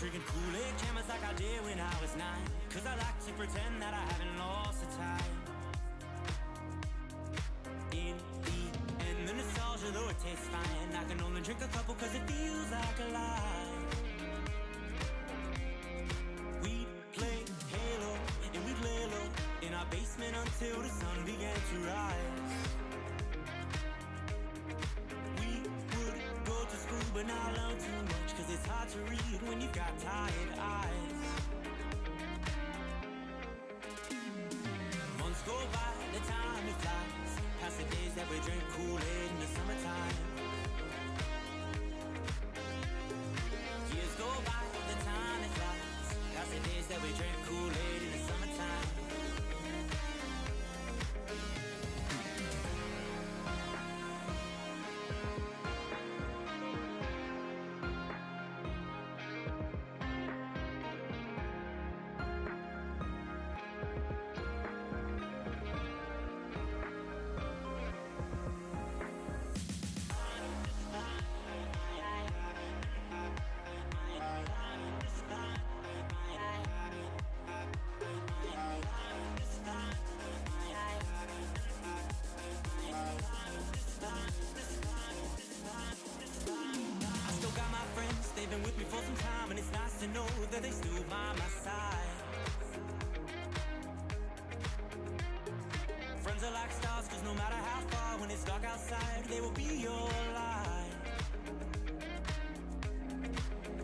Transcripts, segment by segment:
drinking Kool-Aid cameras like I did when I was 9. Cause I like to pretend that I haven't lost the time. In the end, the nostalgia, though it tastes fine, I can only drink a couple cause it feels like a lie. We'd play Halo and we'd lay low in our basement until the sun began to rise. We would go to school but not learn too much, cause it's hard to read when you've got tired eyes. Months go by, the time it flies, past the days that we drink Kool-Aid in the summertime. Years go by, the time it flies, past the days that we drink Kool-Aid in the summertime. Been with me for some time, and it's nice to know that they still by my side. Friends are like stars, cause no matter how far, when it's dark outside, they will be your light.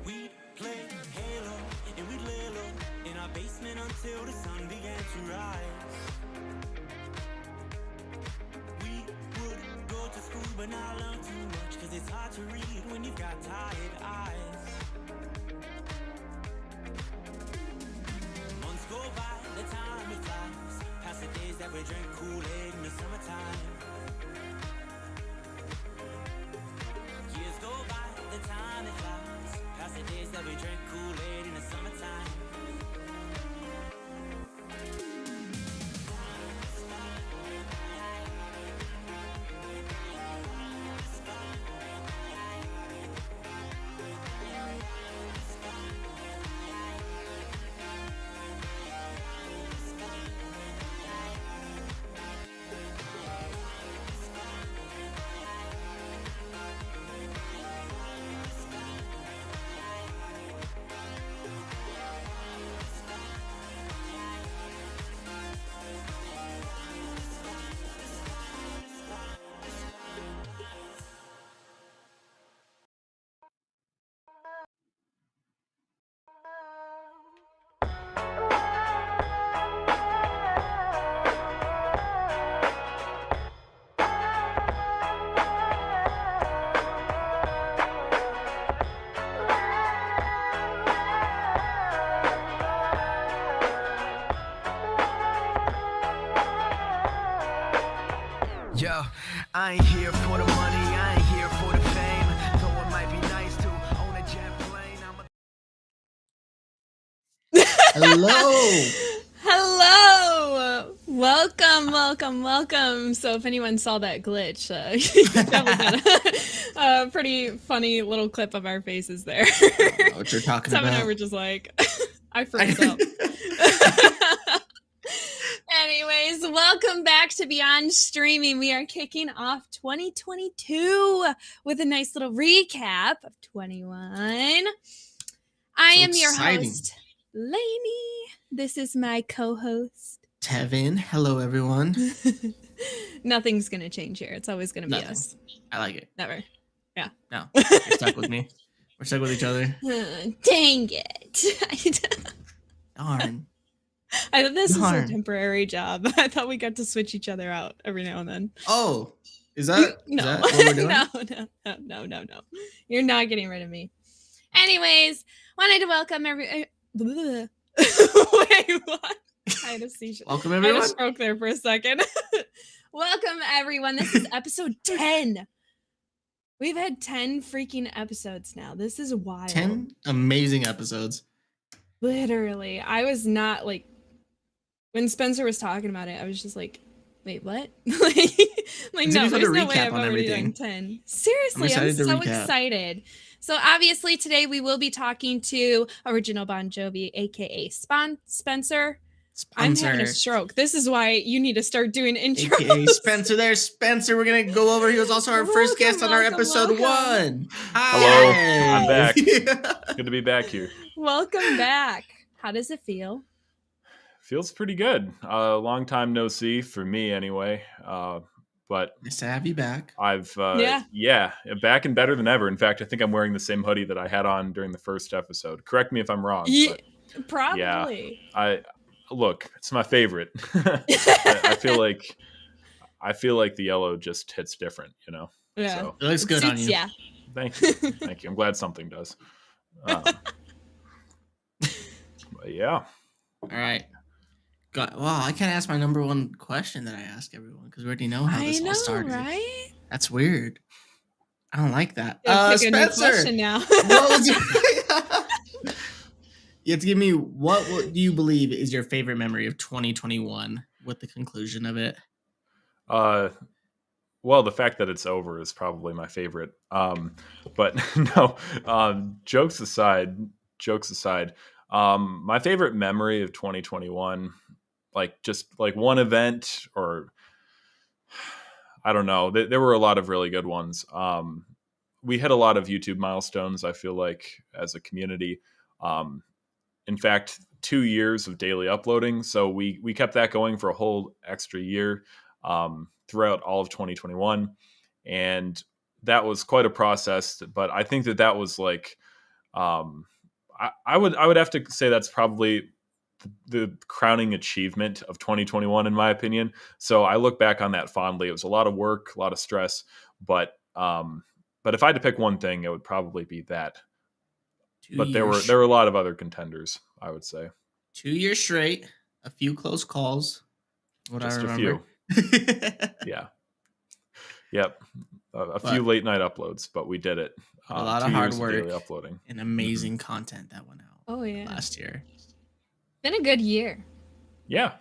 We'd play Halo and we'd lay low in our basement until the sun began to rise. We would go to school but not learn too much, cause it's hard to read when you've got tired eyes. Months go by, the time it flies, past the days that we drink Kool-Aid in the summertime. Years go by, the time it flies, past the days that we drink Kool-Aid in the summertime. Yo, I ain't here for the money, I ain't here for the fame. Though it might be nice to own a jet plane. Hello. Hello. Welcome. So if anyone saw that glitch, you probably got a pretty funny little clip of our faces there. I don't know what you're talking Tevin and I about. were just like, I froze up. Anyways, welcome back to Beyond Streaming. We are kicking off 2022 with a nice little recap of 21. I am your host, Lainie. This is my co-host, Tevin. Hello, everyone. Nothing's going to change here. It's always going to be Nothing. us. I like it. Never. Yeah. No, you're stuck with me. We're stuck with each other. Dang it. Darn. I thought this is a temporary job. I thought we got to switch each other out every now and then. Oh, is that no? Is that what we're doing? No. You're not getting rid of me. Anyways, wanted to welcome Wait, what? I had a seizure. Welcome, I everyone. had a stroke there for a second. Welcome, everyone. This is episode 10. We've had 10 freaking episodes now. This is wild. 10 amazing episodes. Literally. I was not like, when Spencer was talking about it, I was just like wait, what? like, It's no, gonna be fun there's to no way recap I've on already everything. done 10. Seriously, I'm excited to so recap. excited. So obviously today we will be talking to Original Bon Jovi, aka Spencer. I'm having a Sponsor. stroke. This is why you need to start doing intros. AKA Spencer. There's Spencer. We're gonna go over. He was also our first guest on our episode 1. Hello, Hi. I'm back. Good to be back here. Welcome back. How does it feel? Feels pretty good. Long time no see for me anyway. But Nice to have you back. I've Yeah. back and better than ever. In fact, I think I'm wearing the same hoodie that I had on during the first episode. Correct me if I'm wrong. Yeah, But probably. I look. It's my favorite. I feel like the yellow just hits different. Yeah. So It looks good on you. Yeah. thank you, thank you. I'm glad something does. But yeah. All right. Wow, I can't ask my number one question that I ask everyone because we already know how this all started. Right? That's weird. I don't like that. Pick a new Spencer, question now. what was your... You have to give me what do you believe is your favorite memory of 2021 with the conclusion of it? Well, the fact that it's over is probably my favorite. But no, jokes aside, my favorite memory of 2021, just one event, or I don't know. There were a lot of really good ones. We hit a lot of YouTube milestones, I feel like, as a community. In fact, 2 years of daily uploading. So we kept that going for a whole extra year throughout all of 2021. And that was quite a process. But I think that was I would have to say that's probably the crowning achievement of 2021, in my opinion. So I look back on that fondly. It was a lot of work, a lot of stress, but if I had to pick one thing, it would probably be that. But there were a lot of other contenders, I would say. 2 years straight, a few close calls. Just I a remember. few. Yeah. Yep. A few late night uploads, but we did it. A lot of 2 hard years work daily uploading and amazing content that went out. Oh yeah. Last year. Been a good year. Yeah.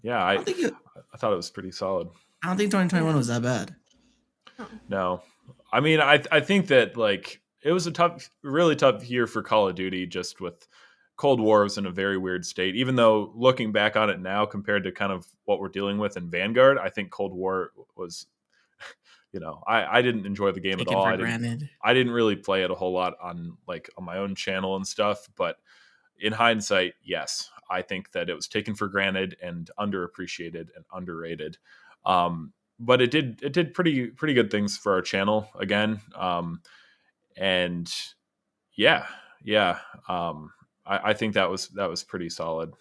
I don't think thought it was pretty solid. I don't think 2021 was that bad. No. I mean, I think that it was a really tough year for Call of Duty, just with Cold War was in a very weird state. Even though looking back on it now, compared to kind of what we're dealing with in Vanguard, I think Cold War was, I didn't enjoy the game Taken at all. for granted. I didn't really play it a whole lot on my own channel and stuff. But in hindsight, yes, I think that it was taken for granted and underappreciated and underrated. But it did pretty good things for our channel again. And yeah. I think that was pretty solid.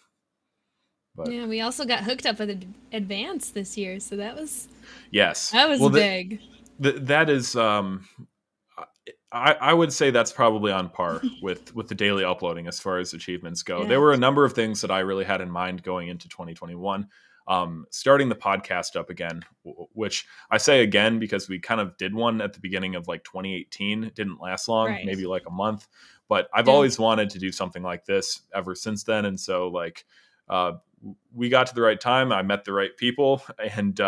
But yeah, we also got hooked up with Advance this year, so that was yes, big. That is I would say that's probably on par with the daily uploading as far as achievements go. Yeah. There were a number of things that I really had in mind going into 2021. Starting the podcast up again, which I say again because we kind of did one at the beginning of 2018. It didn't last long, Right. maybe a month, but I've always wanted to do something like this ever since then. And so we got to the right time. I met the right people, and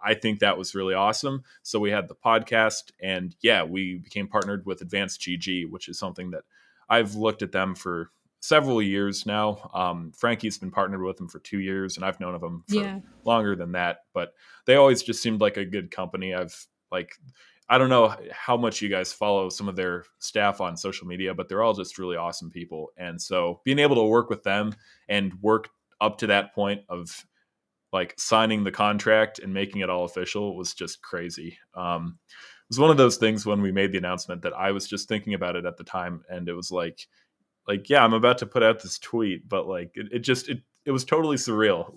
I think that was really awesome. So we had the podcast, and we became partnered with Advanced GG, which is something that I've looked at them for several years now. Frankie's been partnered with them for 2 years, and I've known of them for longer than that. But they always just seemed like a good company. I don't know how much you guys follow some of their staff on social media, but they're all just really awesome people. And so being able to work with them and work up to that point of signing the contract and making it all official was just crazy. It was one of those things when we made the announcement that I was just thinking about it at the time, and it was I'm about to put out this tweet, but it was totally surreal.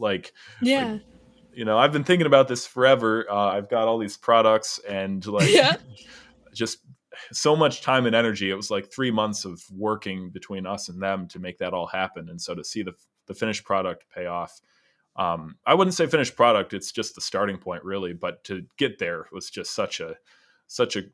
I've been thinking about this forever. I've got all these products and just so much time and energy. It was 3 months of working between us and them to make that all happen. And so to see the finished product pay off, I wouldn't say finished product. It's just the starting point really, but to get there was just such a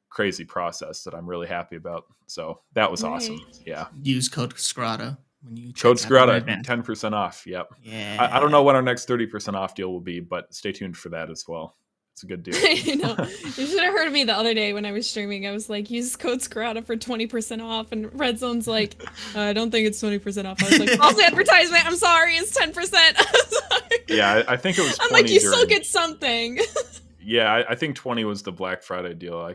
crazy process that I'm really happy about. So that was awesome. Yeah. Use code Skirata when you check Code out in Skirata, advance. 10% off. Yep. Yeah. I don't know what our next 30% off deal will be, but stay tuned for that as well. It's a good deal. You know, you should have heard me the other day when I was streaming. I was like, use code Skirata for 20% off, and Red Zone's like, I don't think it's 20% off. I was like, false advertisement. I'm sorry, it's 10%. Sorry. Yeah, I think it was 20. I'm like, you still get something. Yeah, I think 20 was the Black Friday deal.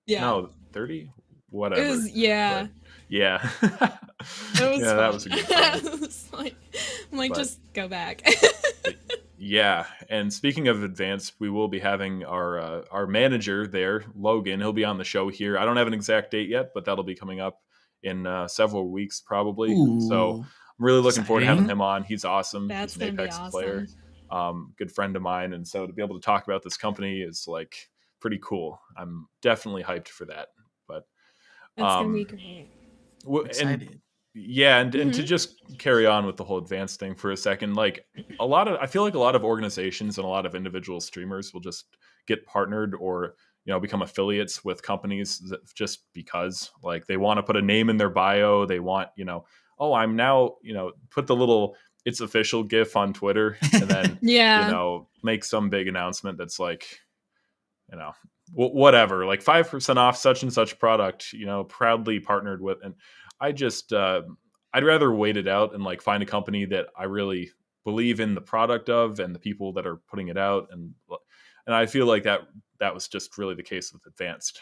No, 30? Whatever. It was, yeah. But, yeah. It was yeah, fun. that was a good time. I'm like, But- just go back. Yeah, and speaking of advanced, we will be having our manager there, Logan. He'll be on the show here. I don't have an exact date yet, but that'll be coming up in several weeks probably. So Ooh, I'm really looking forward to having exciting. him on. He's awesome. That's He's an gonna be Apex awesome. player, good friend of mine, and so to be able to talk about this company is like pretty cool. I'm definitely hyped for that. But That's gonna be great. and excited. yeah, and to Mhm. just carry on with the whole advanced thing for a second, like I feel like a lot of organizations and a lot of individual streamers will just get partnered or become affiliates with companies just because like they want to put a name in their bio. They want oh, I'm now put the little it's official GIF on Twitter and then Yeah. make some big announcement that's like whatever, like 5% off such and such product, proudly partnered with. And I just I'd rather wait it out and like find a company that I really believe in the product of and the people that are putting it out, and I feel like that was just really the case with Advanced.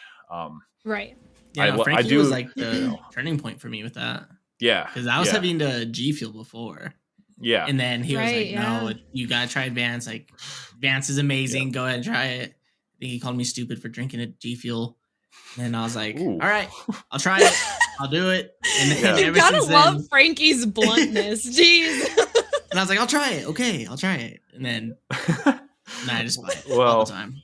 Right. Yeah, I Frankie do- was like the turning point for me with that Yeah, because I was yeah, having to G Fuel before, yeah, and then he was Right, like, yeah. "No, you gotta try Advance. Like, Advance is amazing. Go ahead and try it." I think he called me stupid for drinking a G Fuel, and I was like, Ooh. "All right, I'll try it. I'll do it." And then Yeah. You ever gotta since love then, Frankie's bluntness. Jeez. and I was like, "I'll try it. Okay, I'll try it." And then I just buy it all well, the time.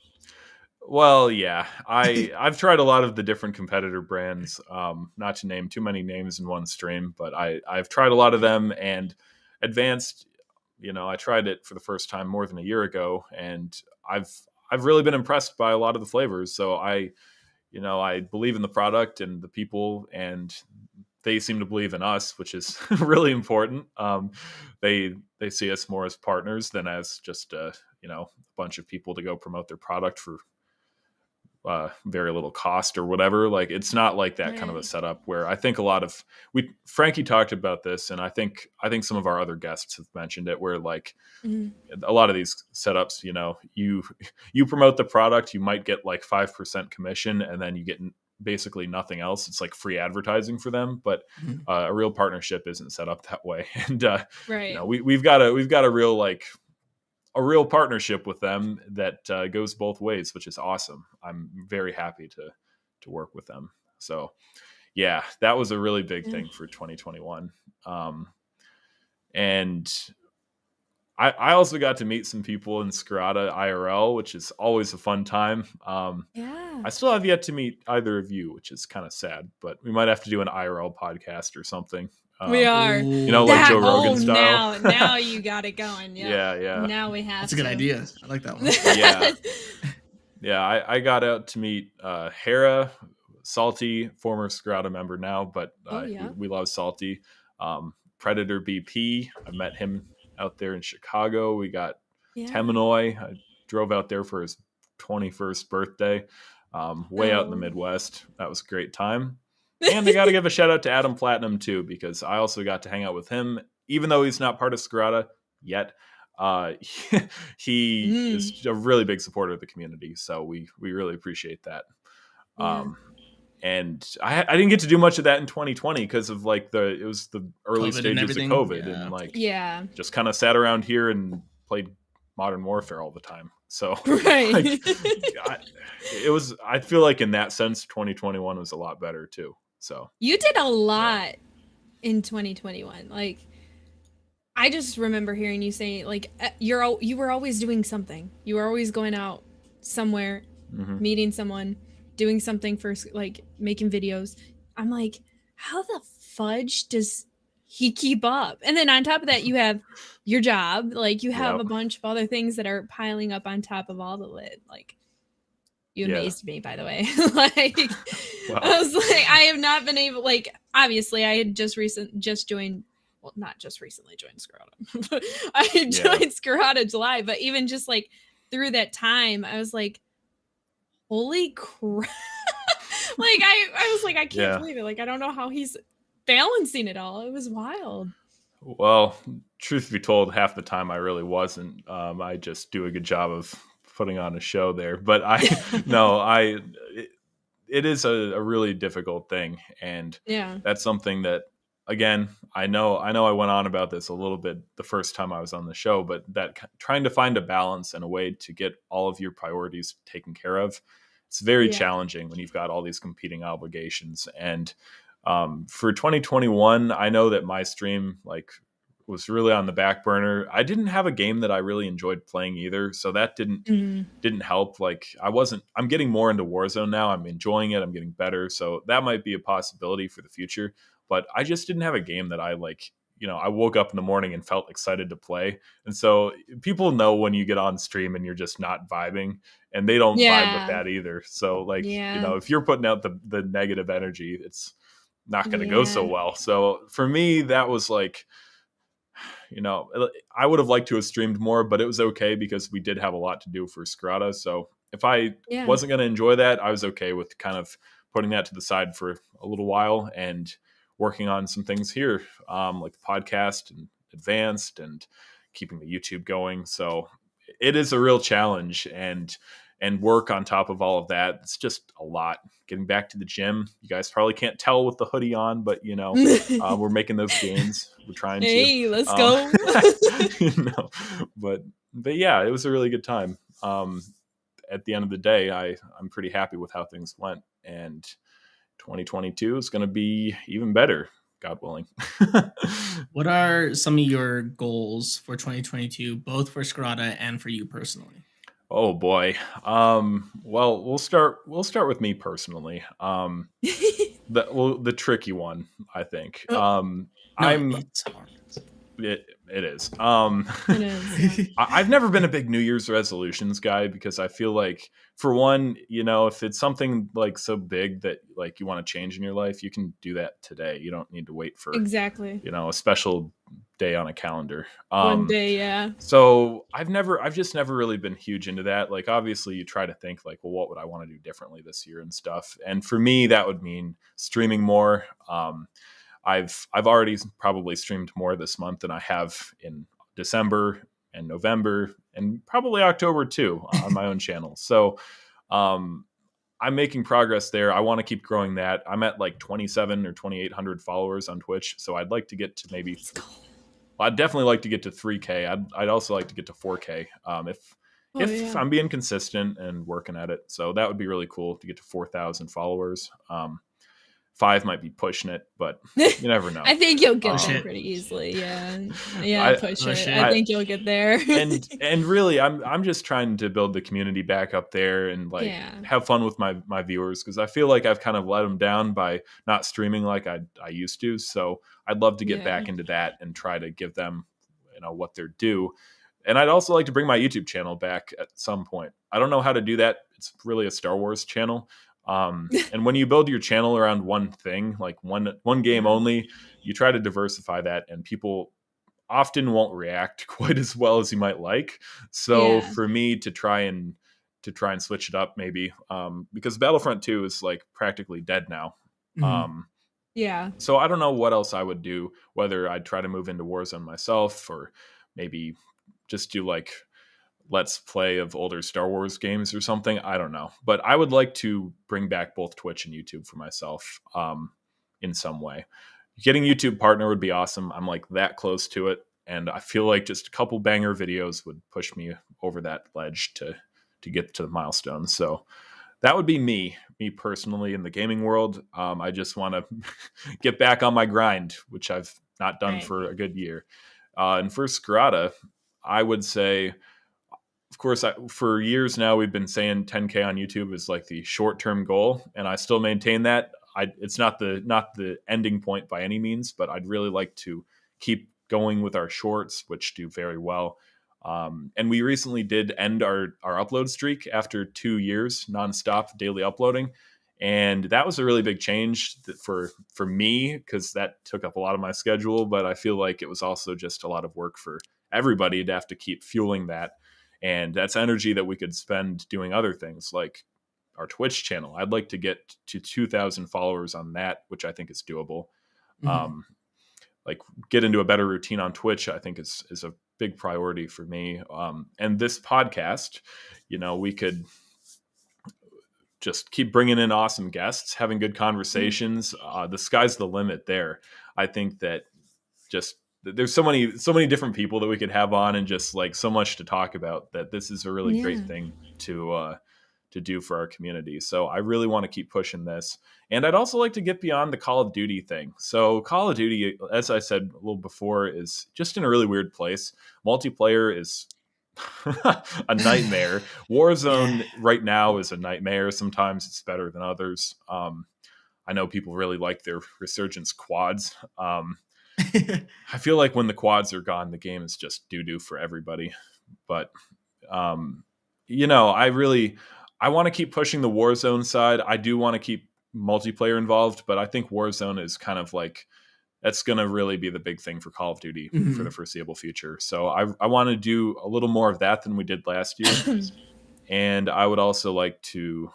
well, yeah. I've tried a lot of the different competitor brands. Not to name too many names in one stream, but I've tried a lot of them. And Advanced, I tried it for the first time more than a year ago, and I've really been impressed by a lot of the flavors. So I believe in the product and the people, and they seem to believe in us, which is really important. They see us more as partners than as just a bunch of people to go promote their product for very little cost or whatever. Like it's not like that kind of a Right. setup where I think a lot of Frankie talked about this, and I think some of our other guests have mentioned it, where like Mhm. a lot of these setups, you promote the product, you might get like 5% commission, and then you get basically nothing else. It's like free advertising for them, but Mhm. a real partnership isn't set up that way. And Right. we've got a real like a real partnership with them that goes both ways, which is awesome. I'm very happy to work with them. So yeah, that was a really big Yeah. thing for 2021. And I also got to meet some people in Skirata IRL, which is always a fun time. Yeah. I still have yet to meet either of you, which is kind of sad, but we might have to do an IRL podcast or something. We are. like Joe Rogan style. Now you got it going. Yep. Yeah. Now we have That's a good to. idea. I like that one. Yeah. Yeah, I got out to meet Hera, Salty, former Skirata member now, but yeah. we love Salty. Predator BP, I met him out there in Chicago. We got Yeah. Teminoy. I drove out there for his 21st birthday, way out in the Oh. Midwest. That was a great time. And I got to give a shout out to Adam Platinum too, because I also got to hang out with him, even though he's not part of Skirata yet. He is a really big supporter of the community, so we really appreciate that. Yeah. And I didn't get to do much of that in 2020 because of like it was the early COVID and stages of everything. COVID, Yeah. and like Yeah. just kind of sat around here and played Modern Warfare all the time. So Right. like, I feel like in that sense 2021 was a lot better too. So You did a lot in 2021. Like, I just remember hearing you say, like, you were always doing something. You were always going out somewhere, mhm. meeting someone, doing something for, like, making videos. I'm like, how the fudge does he keep up? And then on top of that, you have your job. Like, you have Yep. a bunch of other things that are piling up on top of all the lid. Like, you Yeah. amazed me, by the way. Like, Wow. I was like, I have not been able, like, obviously I had just joined well, not just recently joined Skirata, but I joined Skirata July, but even just like through that time, I was like, holy crap. Like I was like, I can't believe it. Like, I don't know how he's balancing it all. It was wild. Well, truth be told, half the time I really wasn't. I just do a good job of putting on a show there. But it is a really difficult thing. And that's something that, again, I know I went on about this a little bit the first time I was on the show, but that trying to find a balance and a way to get all of your priorities taken care of, it's very challenging when you've got all these competing obligations. And for 2021, I know that my stream was really on the back burner. I didn't have a game that I really enjoyed playing either, so that didn't help. Like I'm getting more into Warzone now. I'm enjoying it. I'm getting better, so that might be a possibility for the future. But I just didn't have a game that I like. I woke up in the morning and felt excited to play. And so people know when you get on stream and you're just not vibing, and they don't vibe with that either. So if you're putting out the negative energy, it's not going to go so well. So for me, that was like, I would have liked to have streamed more, but it was okay because we did have a lot to do for Skirata. So if I wasn't going to enjoy that, I was okay with kind of putting that to the side for a little while and working on some things here, like the podcast and advanced and keeping the YouTube going. So it is a real challenge and work on top of all of that. It's just a lot. Getting back to the gym. You guys probably can't tell with the hoodie on, but we're making those gains. We're trying to. Hey, let's go. But yeah, it was a really good time. At the end of the day, I'm pretty happy with how things went, and 2022 is going to be even better, God willing. What are some of your goals for 2022, both for Skirata and for you personally? Oh boy. Well, we'll start with me personally. The tricky one, I think. It's hard. It is. It is. I've never been a big New Year's resolutions guy because I feel like, for one, if it's something like so big that like you want to change in your life, you can do that today. You don't need to wait for a special day on a calendar. One day, yeah. So I've just never really been huge into that. Like, obviously you try to think like, well, what would I want to do differently this year and stuff. And for me, that would mean streaming more. I've already probably streamed more this month than I have in December and November and probably October too on my own channel. So I'm making progress there. I want to keep growing that. I'm at like 27 or 2,800 followers on Twitch. So I'd like to get to I'd definitely like to get to 3K. I'd also like to get to 4K if I'm being consistent and working at it. So that would be really cool to get to 4,000 followers. 5 might be pushing it, but you never know. I think you'll get there pretty easily. Yeah. Push it. I think you'll get there. and really, I'm just trying to build the community back up there and have fun with my viewers, because I feel like I've kind of let them down by not streaming like I used to. So I'd love to get back into that and try to give them what they're due. And I'd also like to bring my YouTube channel back at some point. I don't know how to do that. It's really a Star Wars channel. And when you build your channel around one thing, like one game only, you try to diversify that, and people often won't react quite as well as you might like. So for me to try and switch it up, maybe, because Battlefront 2 is like practically dead now. So I don't know what else I would do, whether I'd try to move into Warzone myself or maybe just do like Let's Play of older Star Wars games or something. I don't know. But I would like to bring back both Twitch and YouTube for myself in some way. Getting YouTube partner would be awesome. I'm like that close to it. And I feel like just a couple banger videos would push me over that ledge to get to the milestone. So that would be me personally in the gaming world. I just want to get back on my grind, which I've not done for a good year. And for Skirata, I would say, of course, for years now, we've been saying 10K on YouTube is like the short-term goal, and I still maintain that. It's not the ending point by any means, but I'd really like to keep going with our shorts, which do very well. And we recently did end our upload streak after 2 years nonstop daily uploading, And that was a really big change for me, because that took up a lot of my schedule. But I feel like it was also just a lot of work for everybody to have to keep fueling that. And that's energy that we could spend doing other things like our Twitch channel. I'd like to get to 2,000 followers on that, which I think is doable. Like get into a better routine on Twitch, I think is a big priority for me. And this podcast, we could just keep bringing in awesome guests, having good conversations. The sky's the limit there. I think that just there's so many different people that we could have on, and just like so much to talk about, that this is a really great thing to do for our community. So I really want to keep pushing this. And I'd also like to get beyond the Call of Duty thing. So Call of Duty, as I said a little before, is just in a really weird place. Multiplayer is a nightmare. Warzone right now is a nightmare. Sometimes it's better than others. I know people really like their Resurgence quads. I feel like when the quads are gone, the game is just doo-doo for everybody. But, I want to keep pushing the Warzone side. I do want to keep multiplayer involved, but I think Warzone is kind of like, that's going to really be the big thing for Call of Duty for the foreseeable future. So I want to do a little more of that than we did last year. And I would also like to,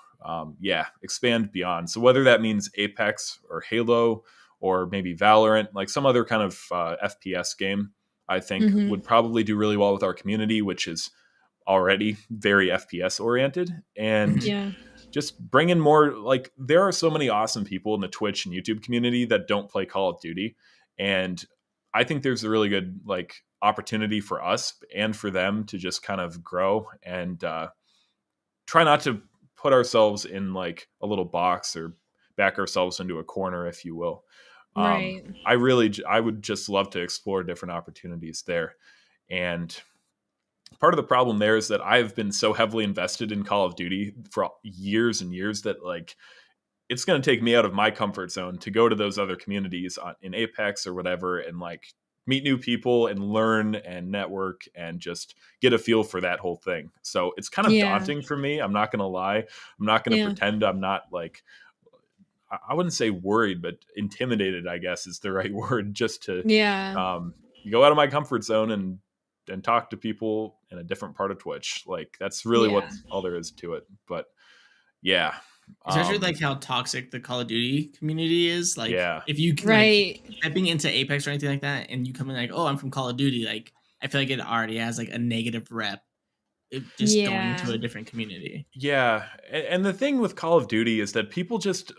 expand beyond. So whether that means Apex or Halo or maybe Valorant, like some other kind of FPS game, I think would probably do really well with our community, which is already very FPS oriented. And just bring in more, like there are so many awesome people in the Twitch and YouTube community that don't play Call of Duty. And I think there's a really good like opportunity for us and for them to just kind of grow and try not to put ourselves in like a little box or back ourselves into a corner, if you will. Right. I would just love to explore different opportunities there. And part of the problem there is that I've been so heavily invested in Call of Duty for years and years that like it's going to take me out of my comfort zone to go to those other communities in Apex or whatever and like meet new people and learn and network and just get a feel for that whole thing. So it's kind of daunting for me. I'm not going to lie. I'm not going to pretend I'm not like, I wouldn't say worried, but intimidated, I guess is the right word, just to go out of my comfort zone and talk to people in a different part of Twitch. Like that's really what all there is to it. But especially like how toxic the Call of Duty community is. Like if you can, right, like, stepping into Apex or anything like that, and you come in like, oh, I'm from Call of Duty, like I feel like it already has like a negative rep. Just going to a different community. Yeah, and the thing with Call of Duty is that people just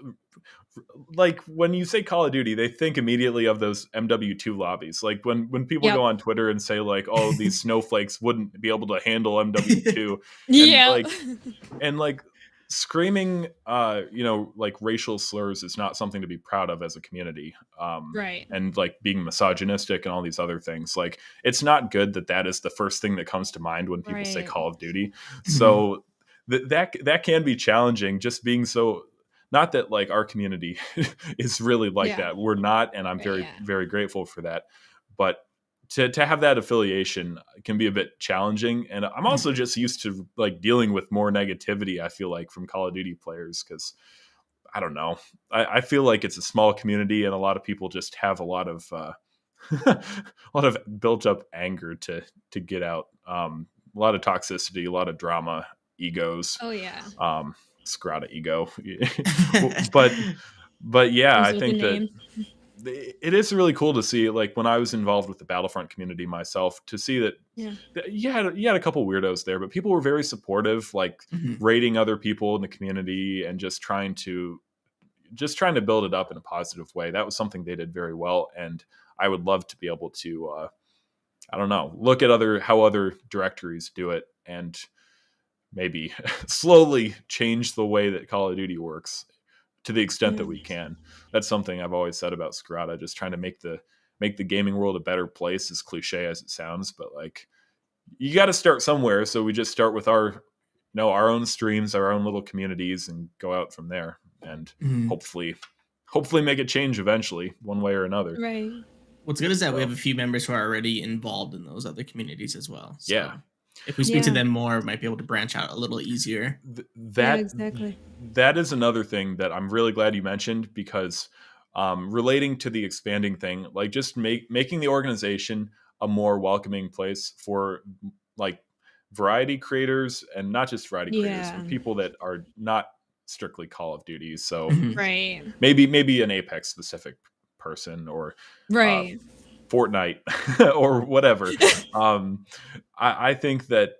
like when you say Call of Duty, they think immediately of those MW2 lobbies. Like when people go on Twitter and say like, "Oh, these snowflakes wouldn't be able to handle MW2," and like screaming, like racial slurs is not something to be proud of as a community. Right. And like being misogynistic and all these other things, like it's not good that is the first thing that comes to mind when people say Call of Duty. So that can be challenging. Just being so. Not that like our community is really like that. We're not, and I'm very, very grateful for that. But to have that affiliation can be a bit challenging. And I'm also just used to like dealing with more negativity, I feel like, from Call of Duty players, because I don't know. I feel like it's a small community and a lot of people just have a lot of built up anger to get out. A lot of toxicity, a lot of drama, egos. Oh yeah. Skirata ego. but yeah, I think that it is really cool to see, like when I was involved with the Battlefront community myself, to see that you had a couple weirdos there, but people were very supportive, like rating other people in the community and just trying to build it up in a positive way. That was something they did very well. And I would love to be able to, look at how other directories do it and maybe slowly change the way that Call of Duty works to the extent that we can. That's something I've always said about Skirata, just trying to make the gaming world a better place, as cliche as it sounds, but like you got to start somewhere. So we just start with our own streams, our own little communities, and go out from there and hopefully make a change eventually, one way or another. Right. What's good is that we have a few members who are already involved in those other communities as well. So. Yeah. if we speak to Yeah. them more, we might be able to branch out a little easier. Yeah, exactly. That is another thing that I'm really glad you mentioned, because relating to the expanding thing, like just making the organization a more welcoming place for like variety creators, and not just variety creators, Yeah. but people that are not strictly Call of Duty. So Mhm. Right. maybe an Apex specific person, or Right. Fortnite or whatever. I think that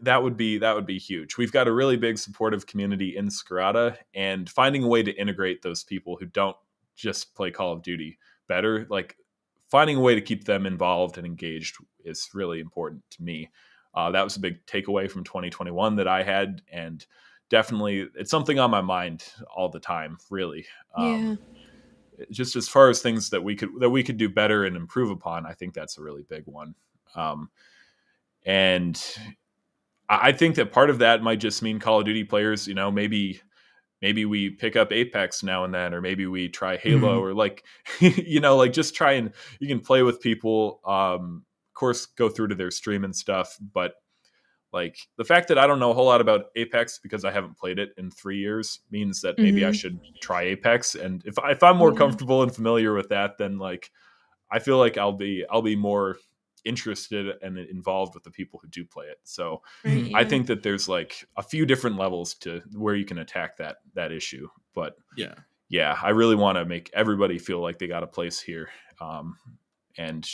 that would be huge. We've got a really big supportive community in Skirata, and finding a way to integrate those people who don't just play Call of Duty better, like finding a way to keep them involved and engaged, is really important to me. That was a big takeaway from 2021 that I had, and definitely it's something on my mind all the time, really. Yeah. Just as far as things that we could do better and improve upon, I think that's a really big one. And I think that part of that might just mean Call of Duty players, maybe we pick up Apex now and then, or maybe we try Halo, Mhm. or like, like just try, and you can play with people. Of course, go through to their stream and stuff, but like the fact that I don't know a whole lot about Apex because I haven't played it in 3 years means that maybe I Mhm. should try Apex. And if I'm more Yeah. comfortable and familiar with that, then like I feel like I'll be more interested and involved with the people who do play it. So Right. I Yeah. think that there's like a few different levels to where you can attack that issue. But Yeah. yeah, I really want to make everybody feel like they got a place here, and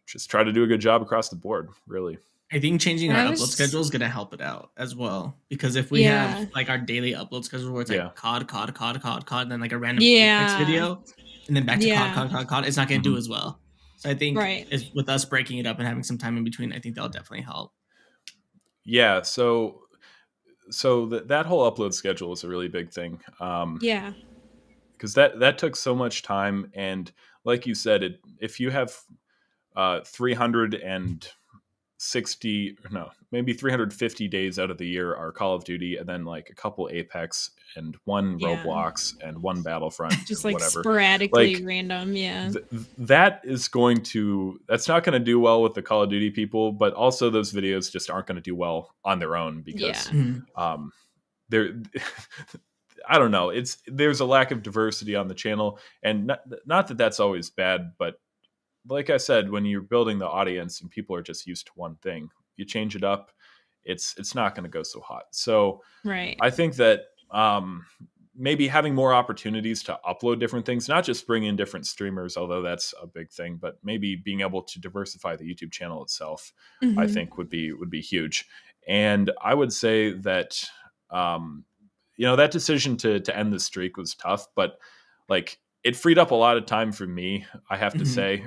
just try to do a good job across the board, really. I think changing And our I upload was schedule is going to help it out as well. Because if we Yeah. have like our daily upload schedule where it's Yeah. like COD, and then like a random Apex Yeah. video, and then back to Yeah. COD, it's not going to do Mhm. as well. So I think Right. with us breaking it up and having some time in between, I think that'll definitely help. Yeah. So that whole upload schedule is a really big thing. Yeah. Because that took so much time, and like you said, if you have 360, no, maybe 350 days out of the year are Call of Duty, and then like a couple Apex and one Yeah. Roblox and one Battlefront, Just or like whatever. sporadically Like, random. Yeah. that's not going to do well with the Call of Duty people, but also those videos just aren't going to do well on their own, because Yeah. Mhm. they're I don't know, there's a lack of diversity on the channel, and not that that's always bad, but like I said, when you're building the audience and people are just used to one thing, you change it up, it's not going to go so hot. So Right. I think that maybe having more opportunities to upload different things, not just bring in different streamers, although that's a big thing, but maybe being able to diversify the YouTube channel itself, I Mhm. think would be huge. And I would say that that decision to end the streak was tough, but like it freed up a lot of time for me, I have to Mhm. say.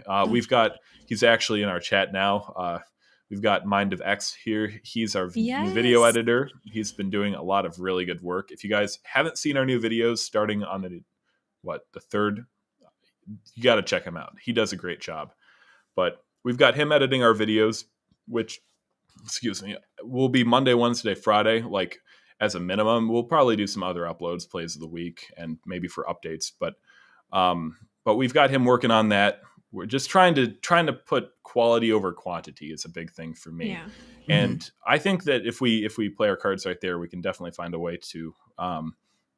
He's actually in our chat now. We've got Mind of X here. He's our new video Yes. editor. He's been doing a lot of really good work. If you guys haven't seen our new videos starting on the third, you got to check him out. He does a great job. But we've got him editing our videos, which, excuse me, will be Monday, Wednesday, Friday, like as a minimum. We'll probably do some other uploads, plays of the week, and maybe for updates. But we've got him working on that. We're just trying to put quality over quantity is a big thing for me. Yeah. And I think that if we play our cards right there, we can definitely find a way to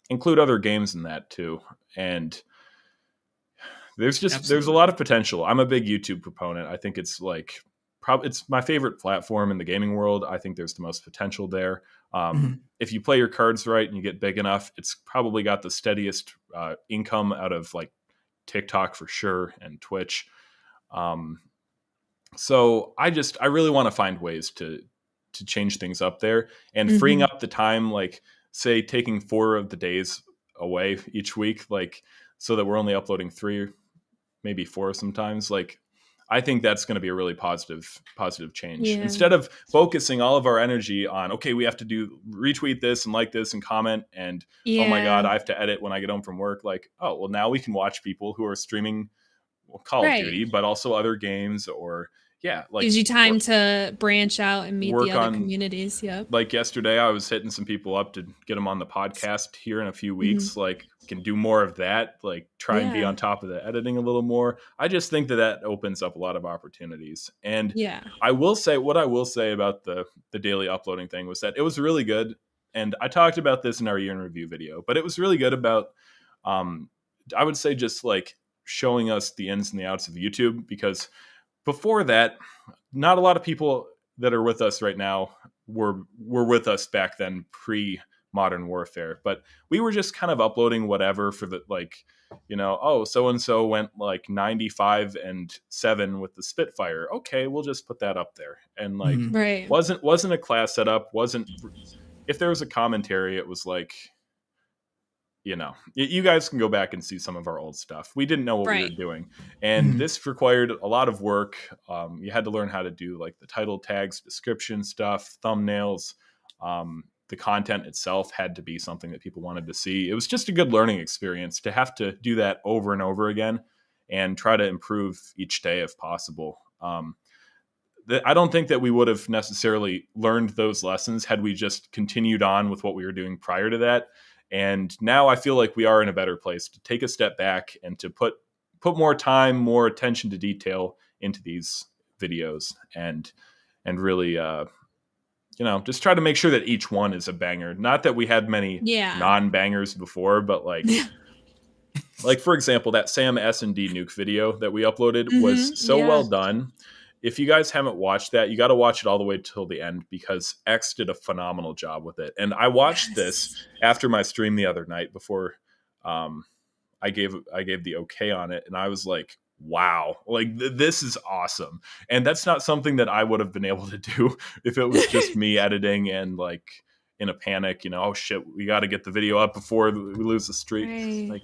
include other games in that too. And there's a Absolutely. lot of potential. I'm a big YouTube proponent. I think it's like it's my favorite platform in the gaming world. I think there's the most potential there. Mhm. If you play your cards right and you get big enough, it's probably got the steadiest income out of like TikTok for sure, and Twitch. So I really want to find ways to change things up there, and freeing Mhm. up the time, like say taking 4 of the days away each week, like so that we're only uploading 3, maybe 4 sometimes. Like I think that's going to be a really positive change. Yeah. Instead of focusing all of our energy on, okay, we have to do retweet this and like this and comment, and oh my God, Yeah. I have to edit when I get home from work. Like, oh, well, now we can watch people who are streaming Call of Right. Duty, but also other games, or like Gives you time to branch out and meet work the other on- communities. Yep. like yesterday I was hitting some people up to get them on the podcast here in a few weeks. Like can do more of that, like try and be Yeah. on top of the editing a little more. I just think that opens up a lot of opportunities. And Yeah. I will say about the daily uploading thing was that it was really good. And I talked about this in our year in review video, but it was really good about, I would say, just like showing us the ins and the outs of YouTube, because before that, not a lot of people that are with us right now were with us back then, pre Modern Warfare, but we were just kind of uploading whatever for the, like, you know, oh, so and so went like 95-7 with the Spitfire. Okay, we'll just put that up there. And like, Mhm. Right. wasn't a class setup, wasn't, if there was a commentary, it was like, you know, you guys can go back and see some of our old stuff. We didn't know what we were Right. doing. And Mhm. this required a lot of work. You had to learn how to do like the title tags, description stuff, thumbnails. The content itself had to be something that people wanted to see. It was just a good learning experience to have to do that over and over again and try to improve each day if possible. I don't think that we would have necessarily learned those lessons had we just continued on with what we were doing prior to that. And now I feel like we are in a better place to take a step back and to put more time, more attention to detail into these videos, and really, you know, just try to make sure that each one is a banger. Not that we had many Yeah. non-bangers before, but like for example, that Sam S&D nuke video that we uploaded was so yeah. well done. If you guys haven't watched that, you got to watch it all the way till the end, because X did a phenomenal job with it. And I watched this after my stream the other night before I gave the okay on it, and I was like, wow, like this is awesome. And that's not something that I would have been able to do if it was just me editing and like in a panic, you know, oh shit, we got to get the video up before we lose the streak. Right. Like,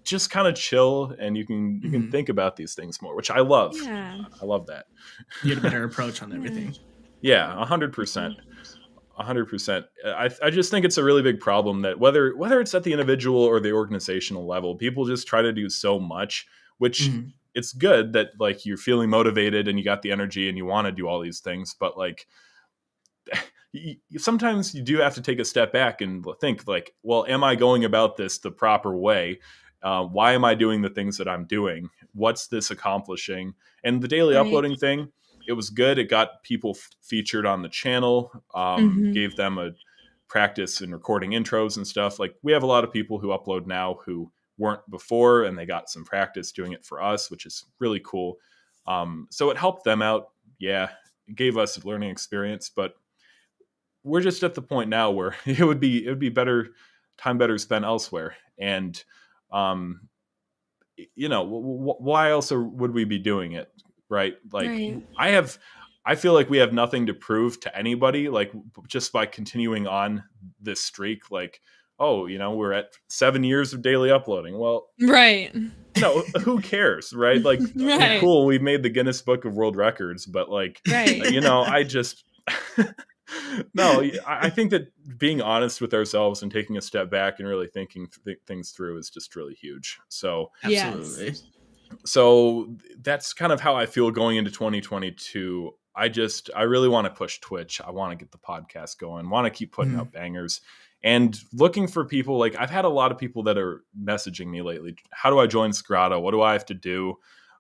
just kind of chill, and you can think about these things more, which I love. Yeah. I love that. You had a better approach on everything. Yeah, 100%. 100%. I just think it's a really big problem that whether it's at the individual or the organizational level, people just try to do so much, which Mhm. it's good that like you're feeling motivated and you got the energy and you want to do all these things, but like sometimes you do have to take a step back and think like, well, am I going about this the proper way? Why am I doing the things that I'm doing? What's this accomplishing? And the daily Right. uploading thing, it was good. It got people featured on the channel, gave them a practice in recording intros and stuff. Like, we have a lot of people who upload now who weren't before, and they got some practice doing it for us, which is really cool. So it helped them out. Yeah, it gave us a learning experience, but we're just at the point now where it would be better spent elsewhere. And you know, why else would we be doing it, right? Like, Right. I feel like we have nothing to prove to anybody, like just by continuing on this streak. Like, oh, you know, we're at 7 years of daily uploading. Well, Right. no, who cares, right? Like, Right. cool, we made the Guinness Book of World Records, but like, Right. you know, I just no, I think that being honest with ourselves and taking a step back and really thinking things through is just really huge. So Absolutely. so that's kind of how I feel going into 2022. I really want to push Twitch. I want to get the podcast going, want to keep putting out bangers, and looking for people. Like, I've had a lot of people that are messaging me lately. How do I join Skirata? What do I have to do?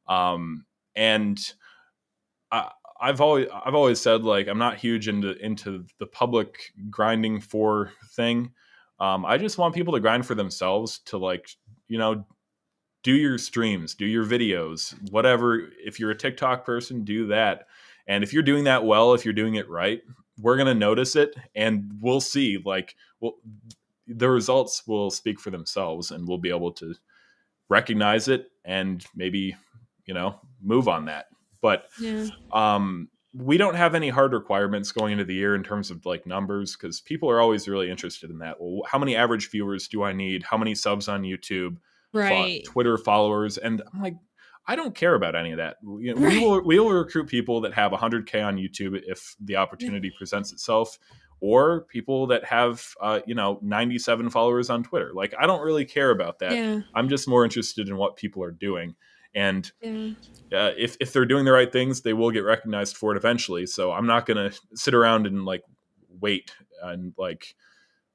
And I've always said, like, I'm not huge into the public grinding for thing. I just want people to grind for themselves, to, like, you know, do your streams, do your videos, whatever. If you're a TikTok person, do that. And if you're doing that well, if you're doing it right, we're going to notice it, and we'll see, like, well, the results will speak for themselves, and we'll be able to recognize it and maybe, you know, move on that. But Yeah. we don't have any hard requirements going into the year in terms of like numbers, because people are always really interested in that. Well, how many average viewers do I need? How many subs on YouTube? Right. Twitter followers? And I'm like, I don't care about any of that. You know, Right. we will recruit people that have 100K on YouTube if the opportunity presents itself, or people that have you know, 97 followers on Twitter. Like, I don't really care about that. Yeah. I'm just more interested in what people are doing. And Yeah. if they're doing the right things, they will get recognized for it eventually. So I'm not going to sit around and like wait and like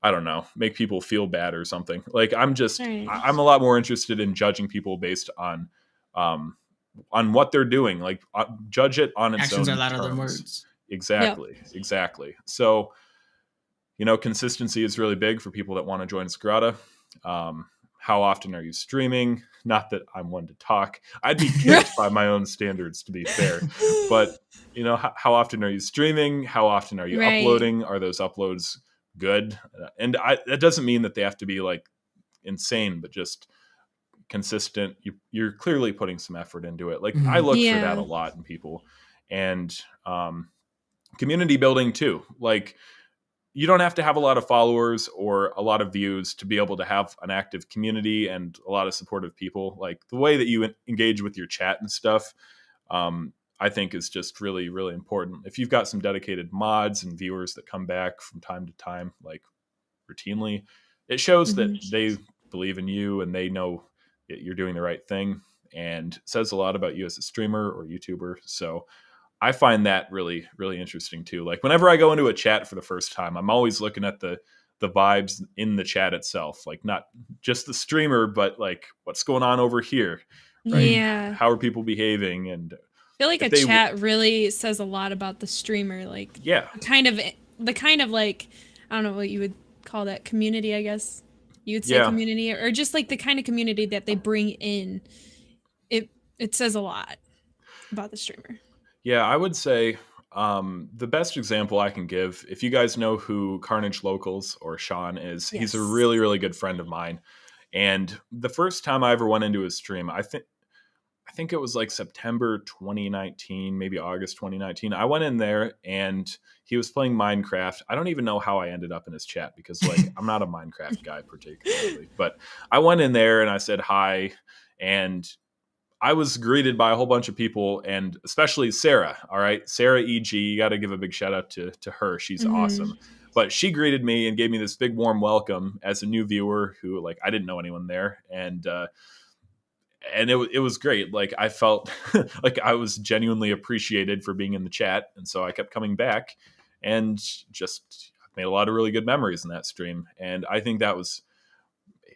I don't know, make people feel bad or something. Like I'm Right. I'm a lot more interested in judging people based on what they're doing. Like judge it on its Actions own are louder than terms. words. Exactly. So, consistency is really big for people that want to join Skirata. How often are you streaming? Not that I'm one to talk. I'd be kicked by my own standards, to be fair. But, how often are you streaming? How often are you Right. uploading? Are those uploads good? And that doesn't mean that they have to be like insane, but just consistent. You're clearly putting some effort into it. Like I look for that a lot in people. And community building too. Like you don't have to have a lot of followers or a lot of views to be able to have an active community and a lot of supportive people. Like the way that you engage with your chat and stuff, I think is just really, really important. If you've got some dedicated mods and viewers that come back from time to time, like routinely, it shows that they believe in you and they know that you're doing the right thing, and says a lot about you as a streamer or YouTuber. So I find that really, really interesting too. Like whenever I go into a chat for the first time, I'm always looking at the vibes in the chat itself, like not just the streamer, but like what's going on over here, right? Yeah. How are people behaving? And I feel like chat really says a lot about the streamer. Like, the kind of like, I don't know what you would call that, community, I guess you would say community, or just like the kind of community that they bring in. It says a lot about the streamer. Yeah, I would say the best example I can give, if you guys know who Carnage Locals or Sean is, he's a really, really good friend of mine. And the first time I ever went into his stream, I think it was like September 2019, maybe August 2019. I went in there and he was playing Minecraft. I don't even know how I ended up in his chat because like I'm not a Minecraft guy particularly, but I went in there and I said hi, and I was greeted by a whole bunch of people, and especially Sarah. All right, Sarah EG, you got to give a big shout out to her. She's awesome. But she greeted me and gave me this big warm welcome as a new viewer who, like, I didn't know anyone there, and it was great. Like I felt like I was genuinely appreciated for being in the chat, and so I kept coming back, and just made a lot of really good memories in that stream. And I think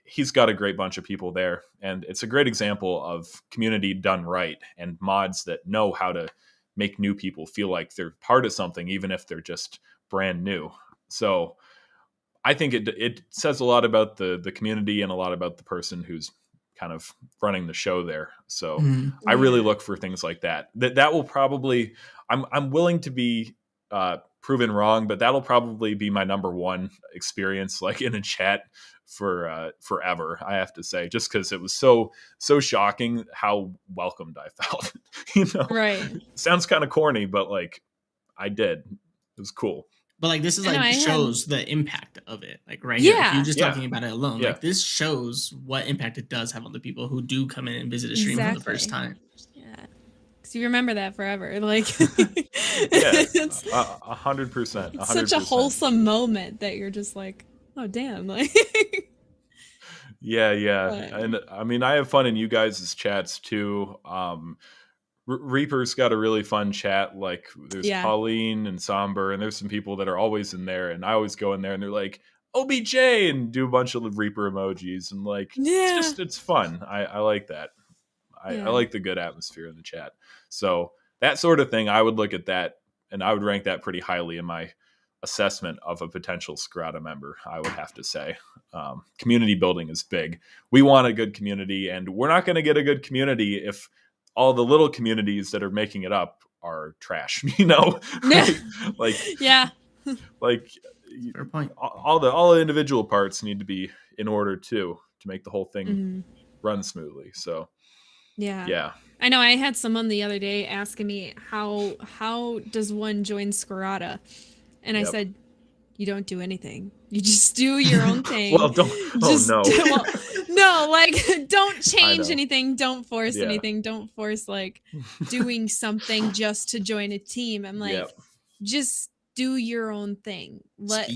he's got a great bunch of people there, and it's a great example of community done right and mods that know how to make new people feel like they're part of something, even if they're just brand new. So I think it says a lot about the community and a lot about the person who's kind of running the show there. So I really look for things like that. That will probably, I'm willing to be proven wrong, but that'll probably be my number one experience, like in a chat for forever, I have to say, just because it was so shocking how welcomed I felt. Right. Sounds kind of corny, but like I did. It was cool. But like this is like shows the impact of it. Like here, if you're just talking about it alone, like this shows what impact it does have on the people who do come in and visit a stream for the first time. Yeah, because you remember that forever. Like, 100%. It's such a wholesome moment that you're just like, oh damn, like. Yeah. And I mean, I have fun in you guys' chats too. Reaper's got a really fun chat. Like there's Pauline and Somber, and there's some people that are always in there, and I always go in there and they're like OBJ and do a bunch of Reaper emojis, and like it's fun. I like that. I like the good atmosphere in the chat. So that sort of thing, I would look at that and I would rank that pretty highly in my assessment of a potential Skirata member, I would have to say. Community building is big. We want a good community, and we're not going to get a good community if all the little communities that are making it up are trash, like fair point. All the individual parts need to be in order to make the whole thing run smoothly. So yeah, I know. I had someone the other day asking me how does one join Skirata, and I said, you don't do anything. You just do your own thing. Well, don't. No, like don't change anything. Don't force anything. Don't force like doing something just to join a team. I'm like, just do your own thing. Let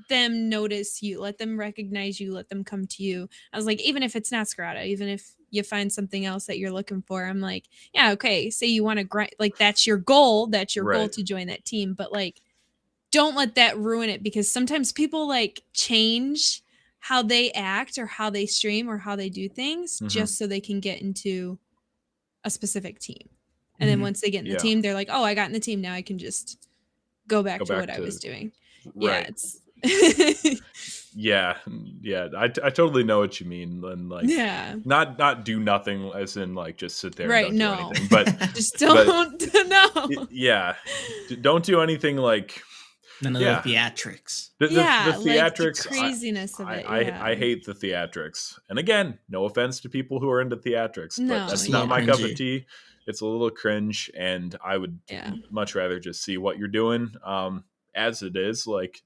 them notice you. Let them recognize you. Let them come to you. I was like, even if it's not Skirata, even if you find something else that you're looking for, I'm like, yeah, okay. Say you want to grind, like that's your goal. That's your goal to join that team. But like, don't let that ruin it, because sometimes people like change how they act or how they stream or how they do things just so they can get into a specific team. And then once they get in the team, they're like, oh, I got in the team. Now I can just go back to what I was doing. Right. Yeah, I totally know what you mean. And like, not do nothing as in like just sit there and don't do anything, but just don't don't do anything like none of the theatrics. The theatrics, like the craziness of it. I hate the theatrics. And again, no offense to people who are into theatrics, but that's not my cup of tea. It's a little cringe, and I would much rather just see what you're doing as it is. Like,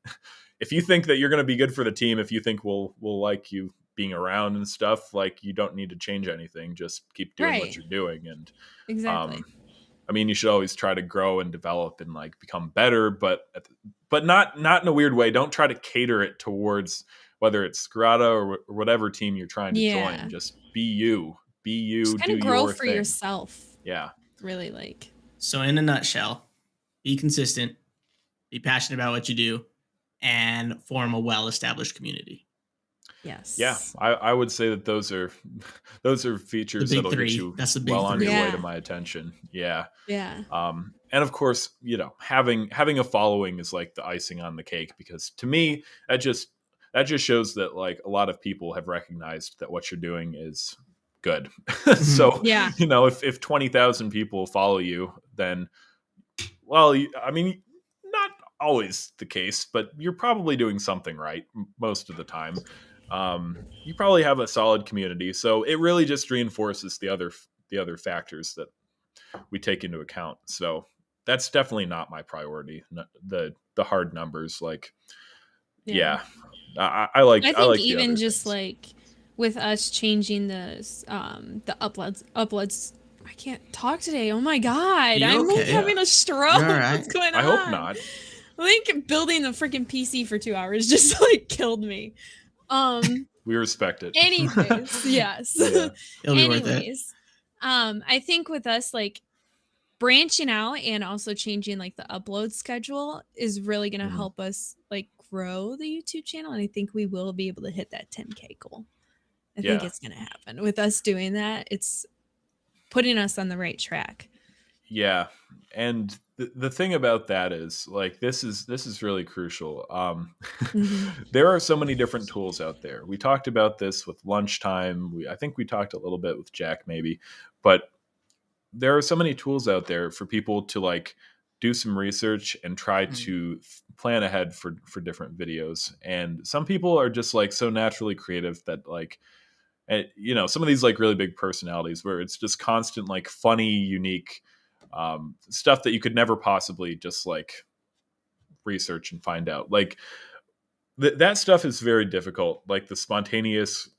if you think that you're going to be good for the team, if you think we'll like you being around and stuff, like, you don't need to change anything. Just keep doing what you're doing. And exactly. I mean, you should always try to grow and develop and like become better, but not in a weird way. Don't try to cater it towards whether it's Skirata or whatever team you're trying to join. Just be you. Just kind of grow for yourself. Yeah. Really like. So in a nutshell, be consistent, be passionate about what you do, and form a well-established community. Yes. Yeah, I would say that those are features that'll get you well on your way to my attention. Yeah. Yeah. And of course, you know, having a following is like the icing on the cake, because to me, that just shows that like a lot of people have recognized that what you're doing is good. So, you know, if 20,000 people follow you, then, well, I mean, not always the case, but you're probably doing something right most of the time. You probably have a solid community, so it really just reinforces the other factors that we take into account. So that's definitely not my priority. The hard numbers, like, I like. I think I like even just things. Like with us changing the uploads. I can't talk today. Oh my god, I'm like having a stroke. Right. What's going on? I hope not. I think building the freaking PC for 2 hours just like killed me. We respect it. Anyways, yes. It'll be worth it. I think with us like branching out and also changing like the upload schedule is really going to help us like grow the YouTube channel, and I think we will be able to hit that 10K goal. I think it's going to happen. With us doing that, it's putting us on the right track. Yeah. And the thing about that is like, this is really crucial. There are so many different tools out there. We talked about this with lunchtime. I think we talked a little bit with Jack maybe, but there are so many tools out there for people to like do some research and try to plan ahead for different videos. And some people are just like so naturally creative that like, you know, some of these like really big personalities where it's just constant, like funny, unique stuff that you could never possibly just like research and find out. Like that stuff is very difficult. Like the spontaneous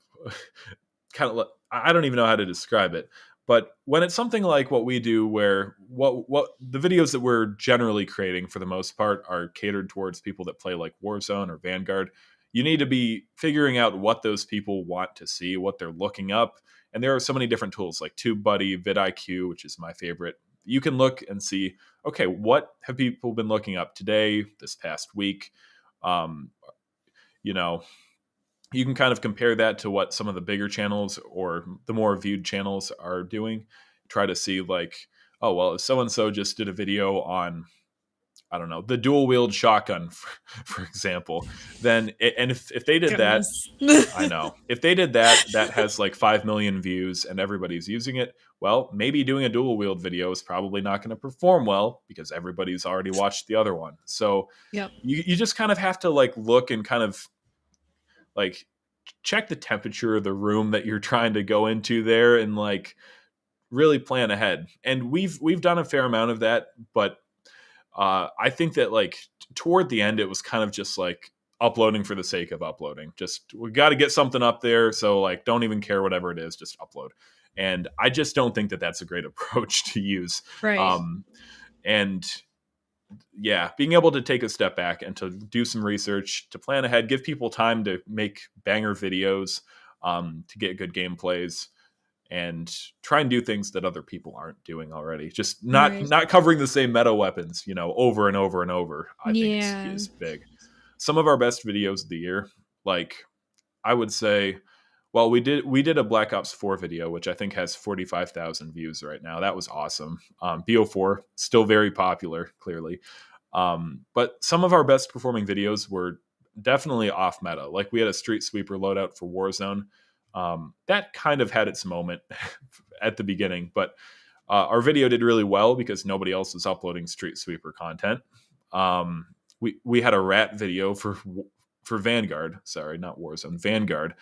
kind of, I don't even know how to describe it. But when it's something like what we do, where what the videos that we're generally creating for the most part are catered towards people that play like Warzone or Vanguard, you need to be figuring out what those people want to see, what they're looking up. And there are so many different tools like TubeBuddy, vidIQ, which is my favorite. You can look and see, okay, what have people been looking up today, this past week? You know, you can kind of compare that to what some of the bigger channels or the more viewed channels are doing. Try to see like, oh, well, if so-and-so just did a video on, I don't know, the dual wield shotgun, for example, then, and if they did that, I know, if they did that has like 5 million views and everybody's using it, well, maybe doing a dual wield video is probably not going to perform well because everybody's already watched the other one. So you just kind of have to like look and kind of like check the temperature of the room that you're trying to go into there and like really plan ahead. And we've done a fair amount of that, but I think that like toward the end, it was kind of just like uploading for the sake of uploading. Just, we got to get something up there. So like, don't even care whatever it is, just upload. And I just don't think that that's a great approach to use. Right. And yeah, being able to take a step back and to do some research, to plan ahead, give people time to make banger videos, to get good gameplays. and try and do things that other people aren't doing already. Just not covering the same meta weapons, over and over and over. I think is big. Some of our best videos of the year, like I would say, well, we did a Black Ops 4 video, which I think has 45,000 views right now. That was awesome. BO4 still very popular, clearly. But some of our best performing videos were definitely off meta. Like we had a Street Sweeper loadout for Warzone. That kind of had its moment at the beginning, but our video did really well because nobody else was uploading Street Sweeper content. We had a rat video for Vanguard. Sorry, not Warzone, Vanguard.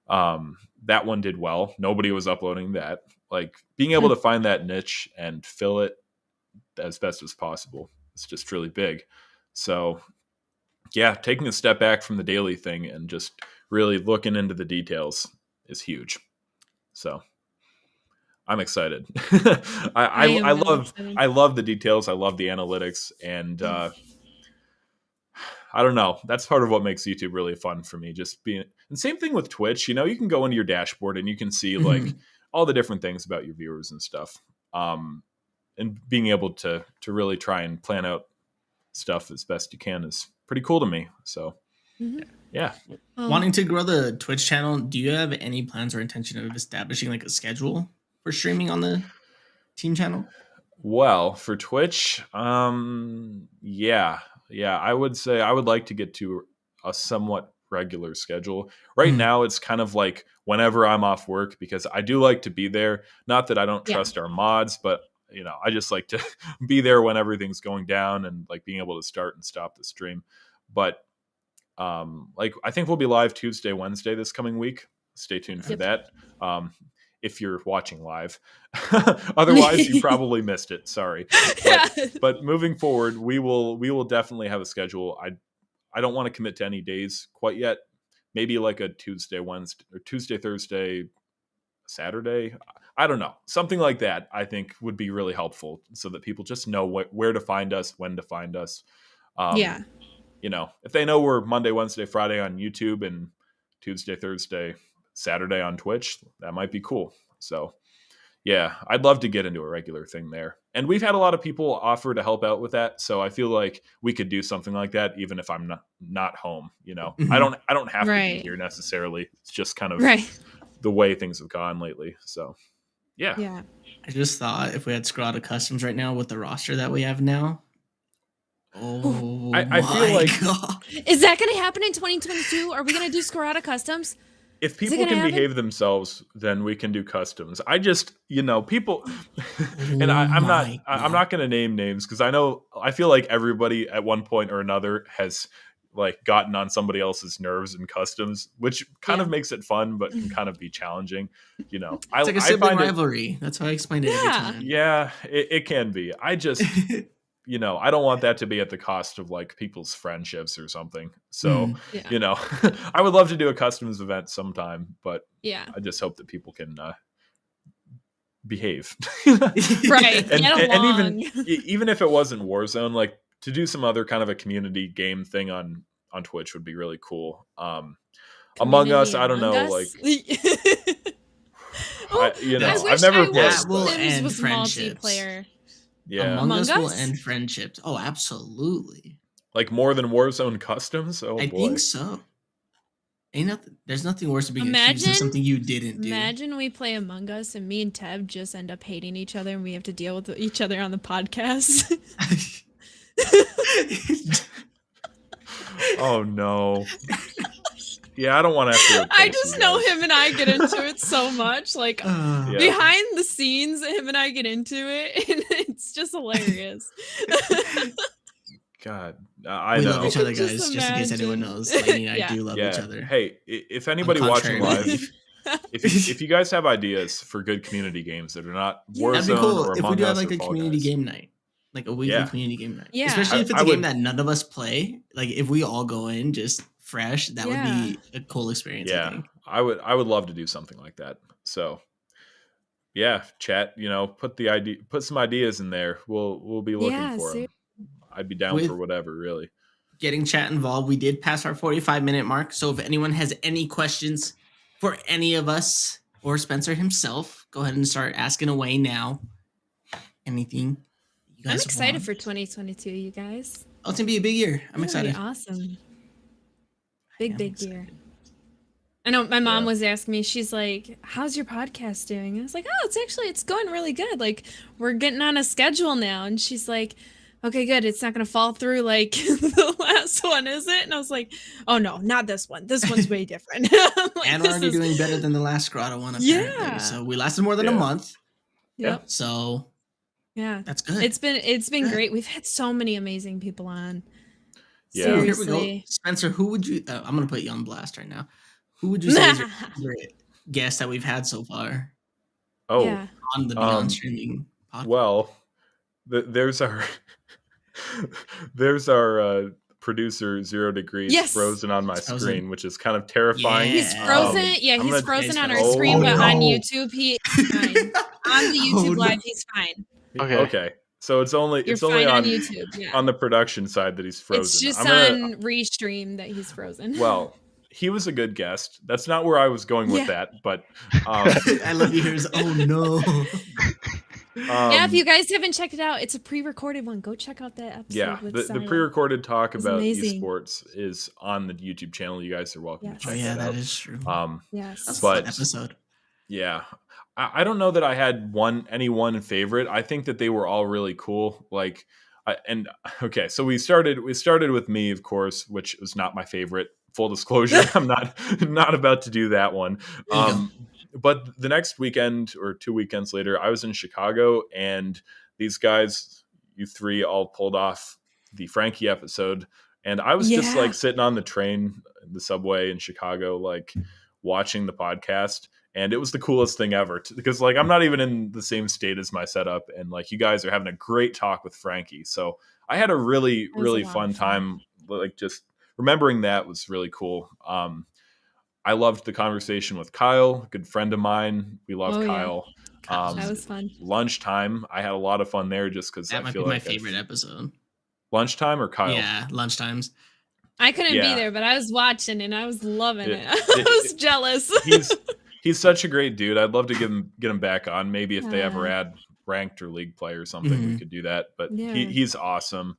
That one did well. Nobody was uploading that. Like being able to find that niche and fill it as best as possible. It's just really big. So yeah, taking a step back from the daily thing and just really looking into the details is huge. So I'm excited. I love the details. I love the analytics, and I don't know. That's part of what makes YouTube really fun for me. Just being, and same thing with Twitch. You can go into your dashboard and you can see like all the different things about your viewers and stuff. And being able to really try and plan out stuff as best you can is pretty cool to me. So yeah. Wanting to grow the Twitch channel, do you have any plans or intention of establishing like a schedule for streaming on the team channel? Well, for Twitch, yeah, I would say I would like to get to a somewhat regular schedule. Right now, it's kind of like whenever I'm off work, because I do like to be there. Not that I don't trust our mods, but I just like to be there when everything's going down and like being able to start and stop the stream. But like I think we'll be live Tuesday, Wednesday this coming week. Stay tuned for that. If you're watching live, otherwise you probably missed it. Sorry, but moving forward, we will definitely have a schedule. I don't want to commit to any days quite yet. Maybe like a Tuesday, Wednesday, or Tuesday, Thursday, Saturday. I don't know. Something like that I think would be really helpful so that people just know where to find us, when to find us. If they know we're Monday, Wednesday, Friday on YouTube and Tuesday, Thursday, Saturday on Twitch, that might be cool. So yeah, I'd love to get into a regular thing there. And we've had a lot of people offer to help out with that. So I feel like we could do something like that even if I'm not home, I don't have to be here necessarily. It's just kind of the way things have gone lately. So yeah. I just thought if we had Skirata Customs right now with the roster that we have now. Oh, I feel like God. Is that going to happen in 2022? Are we going to do Skirata Customs? If people can behave themselves, then we can do customs. I just, people, and I'm not going to name names because I feel like everybody at one point or another has like gotten on somebody else's nerves in customs, which kind of makes it fun, but can kind of be challenging. It's like a sibling rivalry. That's how I explained it every time. Yeah, it can be. I just, I don't want that to be at the cost of like people's friendships or something. So, I would love to do a customs event sometime, but I just hope that people can behave. Right. and even if it wasn't Warzone, like to do some other kind of a community game thing on Twitch would be really cool. Among Us, I don't know, like I've never played. That will end friendships. Multiplayer. Yeah, Among Us will end friendships. Oh, absolutely. Like more than Warzone customs. Oh, I think so. There's nothing worse than being accused of something you didn't do. Imagine we play Among Us and me and Tev just end up hating each other and we have to deal with each other on the podcast. Oh no. Yeah, I don't want to have to. I just know him and I get into it so much. Like behind the scenes, him and I get into it, and it's just hilarious. God, we love each other, guys. Just in case anyone knows, Lainie and I do love each other. Hey, if anybody watching live, if you guys have ideas for good community games that are not Warzone that'd be cool. or if Among we do Us have like a community guys. Game night. Like a weekly community game night. Yeah. Especially if it's a game that none of us play. Like if we all go in just fresh, that would be a cool experience. Yeah. I would love to do something like that. So yeah, chat, put some ideas in there. We'll be looking for them. I'd be down for whatever, really. Getting chat involved. We did pass our 45-minute mark. So if anyone has any questions for any of us, or Spencer himself, go ahead and start asking away now. Anything you guys I'm excited want. for 2022, you guys. Oh, it's gonna be a big year. I'm excited. Awesome. Big year. I know my mom was asking me, she's like, how's your podcast doing? I was like, oh, it's going really good. Like, we're getting on a schedule now. And she's like, okay, good. It's not going to fall through like the last one, is it? And I was like, oh, no, not this one. This one's way different. Like, and we're already doing better than the last Skirata one, apparently. Yeah. So we lasted more than a month. Yep. So yeah, that's good. It's been great. We've had so many amazing people on. Yeah. So here we go. Spencer, who would you, I'm going to put you on blast right now. Who would you say is your favorite guest that we've had so far? Oh, on the Beyond Streaming podcast? Well, there's our producer 0 Degrees frozen on my screen, which is kind of terrifying. He's frozen. He's frozen on our screen, but on YouTube he's fine. On the YouTube live, he's fine. Okay. So it's only on YouTube, on the production side that he's frozen. It's just on Restream that he's frozen. Well, he was a good guest. That's not where I was going with that, but I love you. Oh no. If you guys haven't checked it out, it's a pre-recorded one. Go check out that episode. Yeah, the pre-recorded talk about esports is on the YouTube channel. You guys are welcome to check that out. That is true. Yes, that's a fun episode. Yeah, I don't know that I had any one favorite. I think that they were all really cool. Like, so we started with me, of course, which was not my favorite. Full disclosure, I'm not about to do that one. But the next weekend or 2 weekends later, I was in Chicago, and these guys, you three, all pulled off the Frankie episode, and I was just like sitting on the train, the subway in Chicago, like watching the podcast, and it was the coolest thing ever because like I'm not even in the same state as my setup, and like you guys are having a great talk with Frankie, so I had a really fun time, like just. Remembering that was really cool. I loved the conversation with Kyle, a good friend of mine. We love Kyle. That was fun. Lunchtime, I had a lot of fun there just because that might be my favorite episode. Lunchtime or Kyle? Yeah, lunchtimes. I couldn't be there, but I was watching and I was loving it. I was jealous. He's such a great dude. I'd love to get him back on. Maybe if they ever add ranked or league play or something, we could do that. But he's awesome.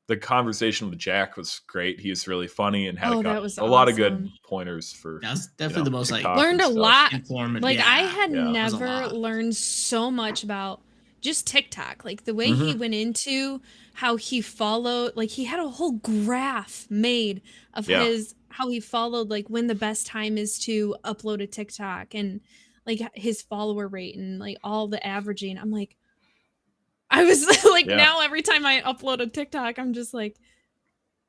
The conversation with Jack was great. He was really funny and had a lot of good pointers for. That's definitely the most learned a lot. Like I had never learned so much about just TikTok. Like the way he went into how he followed, like he had a whole graph made of how he followed, like when the best time is to upload a TikTok and like his follower rate and like all the averaging. I'm like. I was like, now every time I upload a TikTok, I'm just like,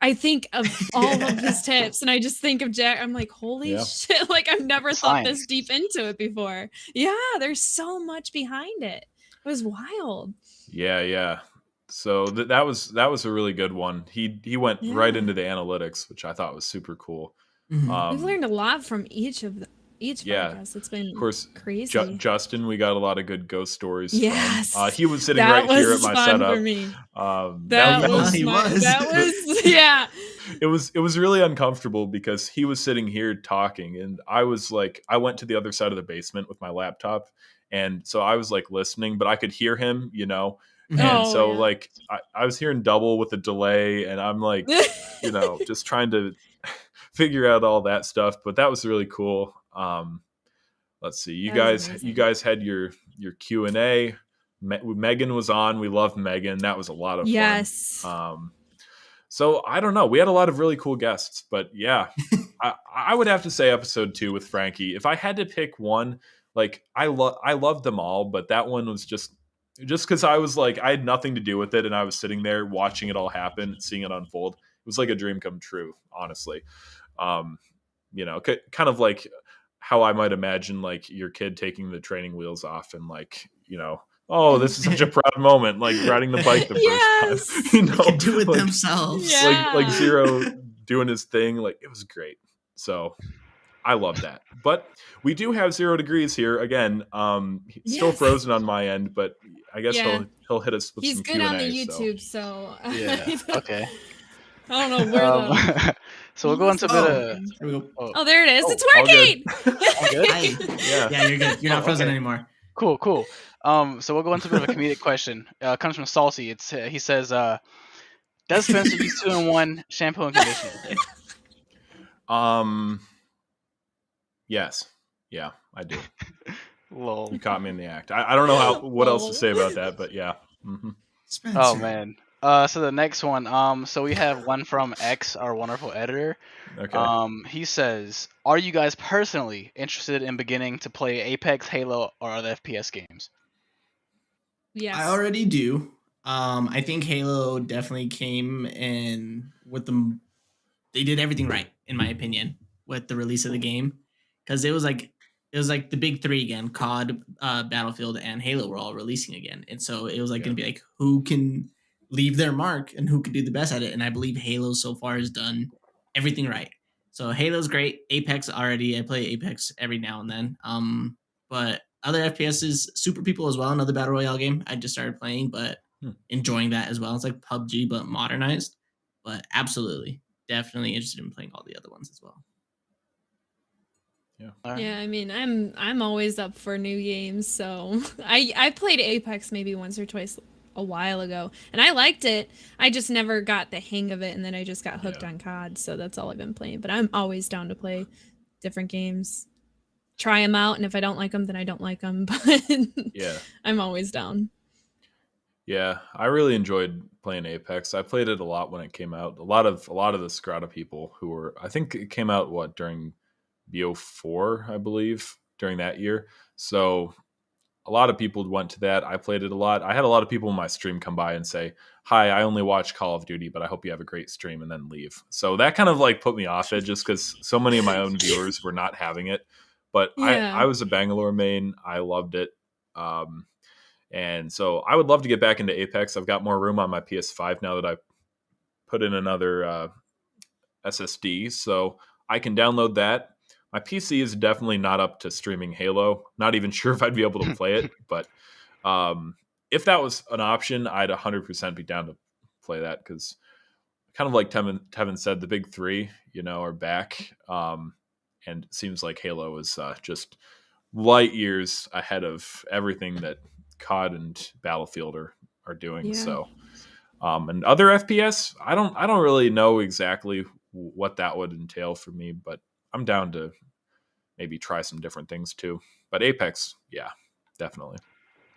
I think of all of his tips and I just think of Jack. I'm like, holy shit. Like I've never thought this deep into it before. Yeah. There's so much behind it. It was wild. Yeah. So that was a really good one. He went right into the analytics, which I thought was super cool. Mm-hmm. We've learned a lot from each podcast. It's been, of course, crazy. Justin, we got a lot of good ghost stories. Yes, from. He was sitting right here at my setup. For me. That was It was really uncomfortable because he was sitting here talking, and I was like, I went to the other side of the basement with my laptop, and so I was like listening, but I could hear him, and like I was hearing double with a delay, and I'm like, just trying to figure out all that stuff. But that was really cool. Let's see. You guys had your Q&A. Megan was on. We loved Megan. That was a lot of fun. So I don't know. We had a lot of really cool guests, but I would have to say episode 2 with Frankie. If I had to pick one, like I loved them all, but that one was just because I was like, I had nothing to do with it, and I was sitting there watching it all happen, seeing it unfold. It was like a dream come true, honestly. Kind of like how I might imagine like your kid taking the training wheels off and like, oh, this is such a proud moment, like riding the bike the first time. They can do it themselves. Like Zero doing his thing. Like it was great. So I love that. But we do have 0 Degrees here again. He's still frozen on my end, but I guess he'll hit us with some Q&A. He's good on the YouTube, so Okay. I don't know where So we'll go into a bit of. Oh, there it is. It's working. Yeah, you're good. You're not frozen anymore. Cool. So we'll go into a bit of a comedic question. It comes from Salty. He says, does Spencer use 2-in-1 shampoo and conditioner? Yes. Yeah, I do. Lol. You caught me in the act. I don't know what else to say about that, but yeah. Mm-hmm. Oh man. So the next one. So we have one from X, our wonderful editor. Okay. He says, "Are you guys personally interested in beginning to play Apex, Halo, or other FPS games?" Yes. I already do. I think Halo definitely came in with them. They did everything right, in my opinion, with the release of the game, because it was like the big three again: COD, Battlefield, and Halo were all releasing again, and so it was like going to be like who can leave their mark and who can do the best at it. And I believe Halo so far has done everything right. So Halo's great. Apex already, I play Apex every now and then. But other FPSs, Super People as well, another battle royale game I just started playing, but enjoying that as well. It's like PUBG but modernized. But absolutely, definitely interested in playing all the other ones as well. Yeah, I mean, I'm always up for new games. So I played Apex maybe once or twice a while ago, and I liked it. I just never got the hang of it, and then I just got hooked on COD. So that's all I've been playing. But I'm always down to play different games, try them out, and if I don't like them, then I don't like them. But I'm always down. Yeah, I really enjoyed playing Apex. I played it a lot when it came out. A lot of the Skirata people who were, I think it came out during BO4, I believe, during that year. So a lot of people went to that. I played it a lot. I had a lot of people in my stream come by and say, "Hi, I only watch Call of Duty, but I hope you have a great stream," and then leave. So that kind of like put me off it, just because so many of my own viewers were not having it. But I was a Bangalore main. I loved it. And so I would love to get back into Apex. I've got more room on my PS5 now that I put in another SSD, so I can download that. My PC is definitely not up to streaming Halo. Not even sure if I'd be able to play it, but if that was an option, I'd 100% be down to play that, because kind of like Tevin said, the big three, are back. And it seems like Halo is just light years ahead of everything that COD and Battlefield are doing. So and other FPS, I don't really know exactly what that would entail for me, but I'm down to maybe try some different things too. But Apex, yeah, definitely.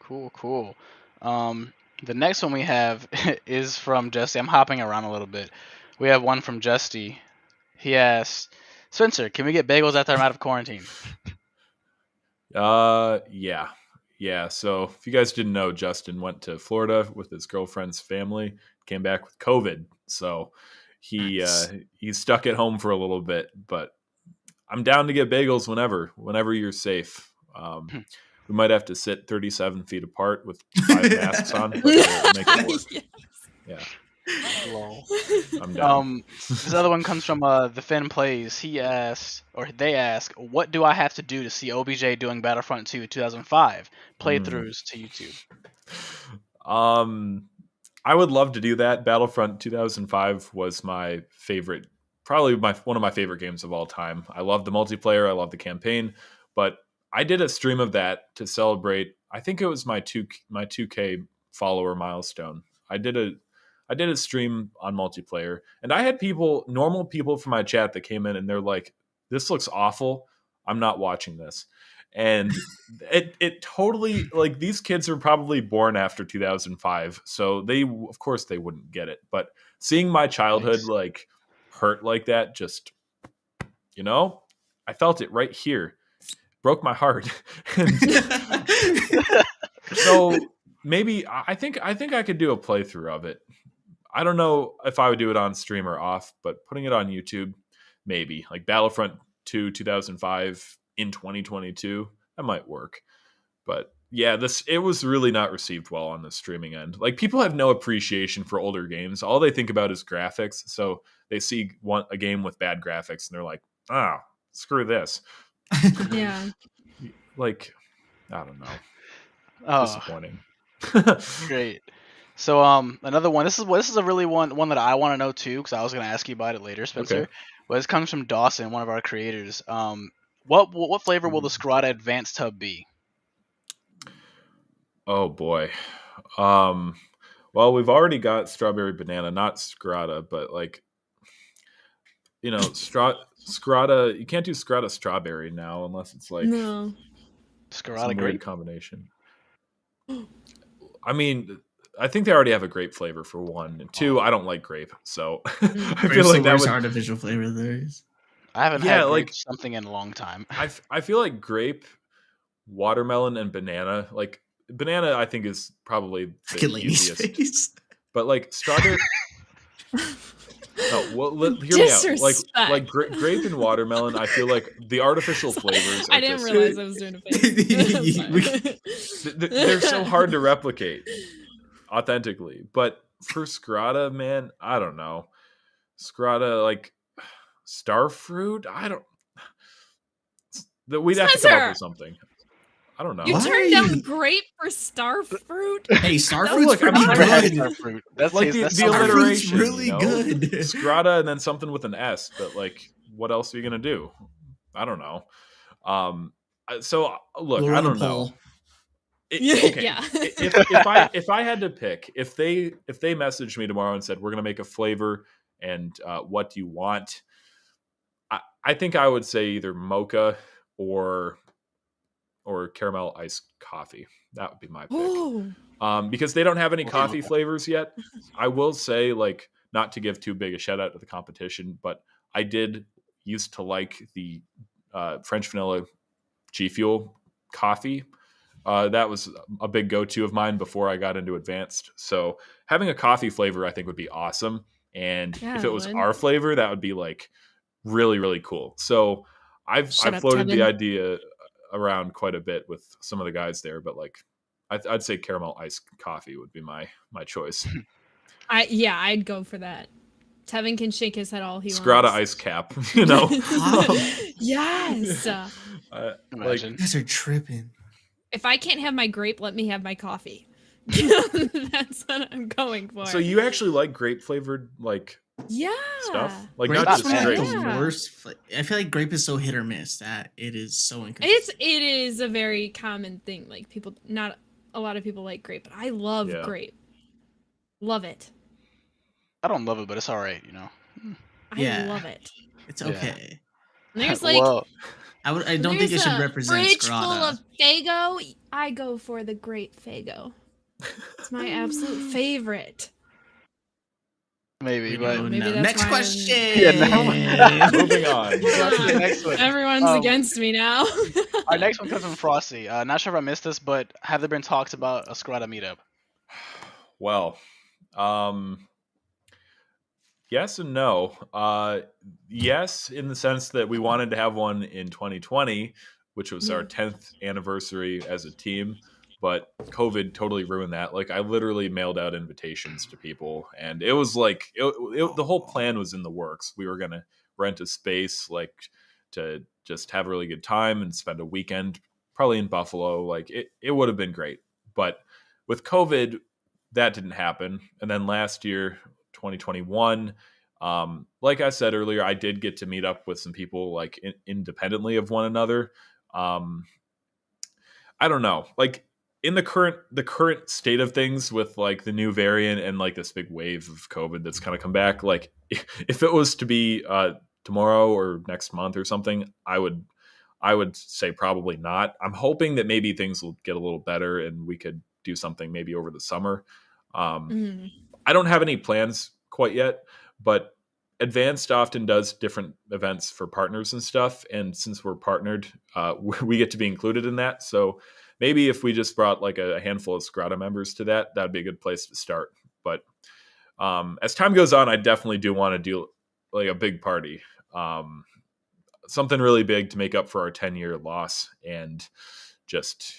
Cool. The next one we have is from Justy. I'm hopping around a little bit. We have one from Justy. He asks, "Spencer, can we get bagels after I'm out of quarantine?" Yeah. So if you guys didn't know, Justin went to Florida with his girlfriend's family, came back with COVID. So he's stuck at home for a little bit, but I'm down to get bagels whenever you're safe. We might have to sit 37 feet apart with 5 masks on, but we'll make it work. Yeah. Lol. I'm down. This other one comes from the Finn Plays. They ask, "What do I have to do to see OBJ doing Battlefront 2 2005 playthroughs to YouTube?" I would love to do that. Battlefront 2005 was my favorite, probably one of my favorite games of all time. I love the multiplayer. I love the campaign, but I did a stream of that to celebrate. I think it was my 2K follower milestone. I did a stream on multiplayer, and I had normal people from my chat that came in and they're like, "This looks awful. I'm not watching this." And it totally, like, these kids are probably born after 2005, so of course they wouldn't get it. But seeing my childhood like hurt like that, just I felt it right here, broke my heart. So maybe I think I could do a playthrough of it. I don't know if I would do it on stream or off, but putting it on YouTube, maybe like Battlefront 2 2005 in 2022, that might work. But yeah, it was really not received well on the streaming end. Like, people have no appreciation for older games. All they think about is graphics. So they see a game with bad graphics and they're like, "Ah, screw this." Yeah. Like, I don't know. Disappointing. Great. So another one. This is a really one that I want to know too, because I was going to ask you about it later, Spencer. Okay. But this comes from Dawson, one of our creators. What flavor will the Skirata Advanced Tub be? Oh boy. Well, we've already got strawberry banana, not Skirata, but like, Skirata. You can't do Skirata strawberry now unless it's like No. Skirata some weird grape? combination. I mean, I think they already have a grape flavor for one, and two, I don't like grape, so I feel Grape's like the that worst would. artificial flavor there is. I haven't Yeah, had like- grape something in a long time. I feel like grape, watermelon, and banana. Like banana, I think is probably Look at the Lainie's easiest. face. But like strawberry. No, well, hear me out. Like Disrespect. grape and watermelon, I feel like the artificial flavors. Are I didn't just, realize I was doing a face. they're so hard to replicate authentically. But for Skirata, man, I don't know. Skirata, like star fruit, I don't. We'd have to come up Spencer! with something. I don't know. You What? turned down grape for star fruit? Hey, starfruit's look, I'm pretty trying Never had good. star fruit. That's Like that's the something- alliteration. alliteration, really good. Skirata and then something with an S. But like, what else are you gonna do? I don't know. So look, We'll I run a don't know. poll. Okay. Yeah. if I had to pick, if they messaged me tomorrow and said we're gonna make a flavor and what do you want, I think I would say either mocha or caramel iced coffee. That would be my pick. Ooh. Because they don't have any coffee flavors yet. I will say, like, not to give too big a shout out to the competition, but I did used to like the French vanilla G Fuel coffee. That was a big go-to of mine before I got into advanced. So having a coffee flavor, I think, would be awesome. And Yeah, if it was it would. our flavor, that would be like really, really cool. So I've Shut up, floated the Tevin. idea around quite a bit with some of the guys there, but like I'd say caramel iced coffee would be my choice. I'd go for that. Tevin can shake his head all he Skirata wants. ice cap, you know. Yes. Imagine. You guys are tripping. If I can't have my grape, let me have my coffee. That's what I'm going for. So you actually like grape flavored like yeah. stuff, like Grape not is just one of grapes. the Yeah. worst. I feel like grape is so hit or miss that it is so inconsistent. It is a very common thing. Like people, not a lot of people like grape, but I love Yeah. grape. Love it. I don't love it, but it's all right, you know. I Yeah. love it. It's Yeah. okay. And there's like well, I don't think it there's should a represent fridge full Skirata. of Fago. I go for the grape Fago. It's my absolute favorite. maybe, We but don't maybe know. that's Next why I'm- question. Yeah, Moving on. on to the next one. Everyone's Um, against me now. Our next one comes from Frosty. Not sure if I missed this, but have there been talks about a Skirata meetup? Well, yes and no. Yes, in the sense that we wanted to have one in 2020, which was our 10th anniversary as a team, but COVID totally ruined that. Like, I literally mailed out invitations to people, and it was like the whole plan was in the works. We were gonna rent a space, like, to just have a really good time and spend a weekend, probably in Buffalo. Like, it would have been great, but with COVID, that didn't happen. And then last year, 2021, like I said earlier, I did get to meet up with some people like independently of one another. I don't know, like in the current state of things with like the new variant and like this big wave of COVID that's kind of come back, like if it was to be tomorrow or next month or something, I would say probably not. I'm hoping that maybe things will get a little better and we could do something maybe over the summer. Mhm. I don't have any plans quite yet, but Advanced often does different events for partners and stuff. And since we're partnered, we get to be included in that. So maybe if we just brought like a handful of Skirata members to that, that'd be a good place to start. But as time goes on, I definitely do want to do like a big party, something really big to make up for our 10-year loss and just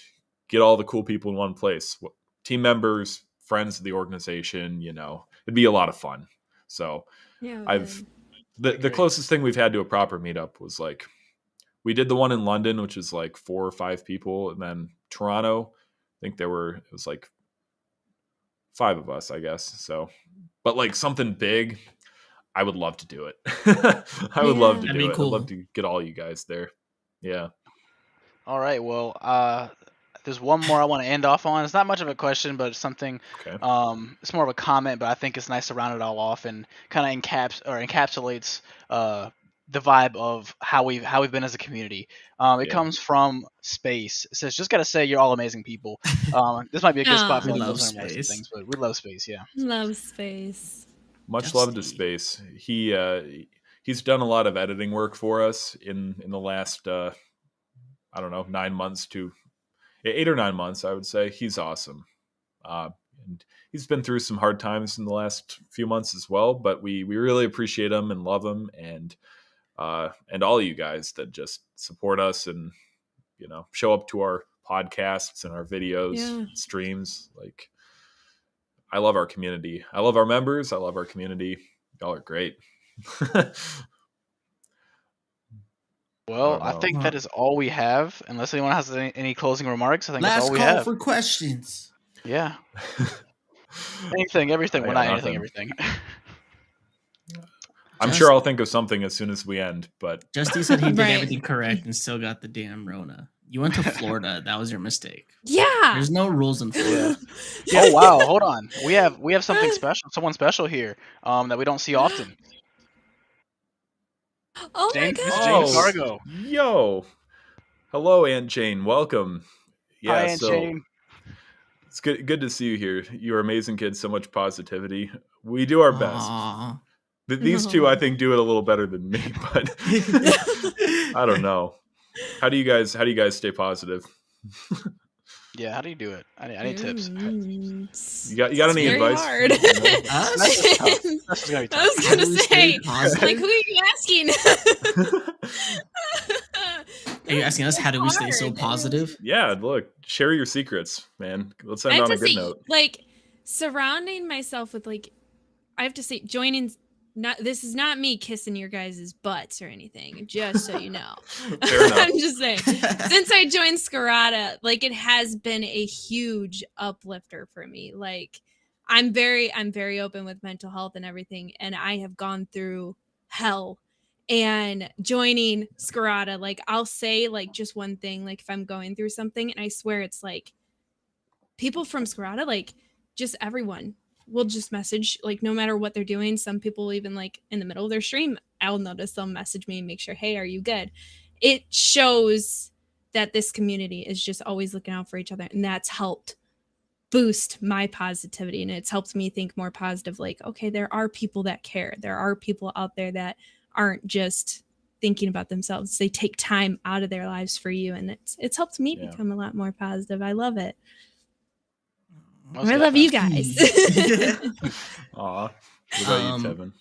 get all the cool people in one place. Team members, friends of the organization, you know, it'd be a lot of fun. So Yeah. the closest thing we've had to a proper meetup was like, we did the one in London, which is like 4 or 5 people. And then Toronto, I think it was like 5 of us, I guess. So, but like something big, I would love to do it. I would love to That'd do be it. cool. I'd love to get all you guys there. Yeah. All right. Well, there's one more I want to end off on. It's not much of a question, but it's something. Okay. It's more of a comment, but I think it's nice to round it all off and kind of encapsulates the vibe of how we've been as a community. It Yeah. comes from Space. It says, "Just gotta say, you're all amazing people." This might be a good spot Aw. for We like love closing remarks and Space. things, but we love Space. Yeah. Love space. Much love to Justy. Space. He's done a lot of editing work for us in the last I don't know, 9 months to 8 or 9 months, I would say. He's awesome. And he's been through some hard times in the last few months as well, but we really appreciate him and love him, and all of you guys that just support us and show up to our podcasts and our videos, Yeah. streams. Like, I love our community. I love our members. I love our community. Y'all are great. Well, don't I know. think that is all we have. Unless anyone has any closing remarks, I think that's Last all we call have. for questions. Yeah. Anything, everything. I Well, got not anything, nothing. everything. I'm sure I'll think of something as soon as we end, but Justy said he did Right. everything correct and still got the damn Rona. You went to Florida. That was your mistake. Yeah. There's no rules in Florida. Oh wow, hold on. We have something special, someone special here, that we don't see often. Oh my Jane, Miss god. Jane Oh, Fargo. yo. Hello, Aunt Jane. Welcome. Yeah, Hi, Aunt so Jane. it's good to see you here. You're amazing kids. So much positivity. We do our best. Aw. These two, I think, do it a little better than me, but I don't know. How do you guys stay positive? Yeah, how do you do it? I need tips. You got any very advice? hard. Us? That's just tough. That's just gonna be I was tough. How gonna do we stay say, positive? like, who are you asking? Are you asking us how do we stay so Hard. positive? Yeah, look, share your secrets, man. Let's I end have on a to good say, note. like, surrounding myself with, like, I have to say, joining. This is not me kissing your guys' butts or anything, just so you know. Fair enough. I'm just saying, since I joined Skirata, like, it has been a huge uplifter for me. Like, I'm very open with mental health and everything, and I have gone through hell. And joining Skirata, like, I'll say, like, just one thing, like, if I'm going through something, and I swear it's like people from Skirata, like, just everyone will just message, like, no matter what they're doing. Some people even, like, in the middle of their stream, I'll notice they'll message me and make sure, hey, are you good? It shows that this community is just always looking out for each other, and that's helped boost my positivity, and it's helped me think more positive, like, okay, there are people that care. There are people out there that aren't just thinking about themselves. They take time out of their lives for you, and it's helped me Yeah. become a lot more positive. I love it. Most I love you definitely. guys. Aw. What about you, Um, Tevin?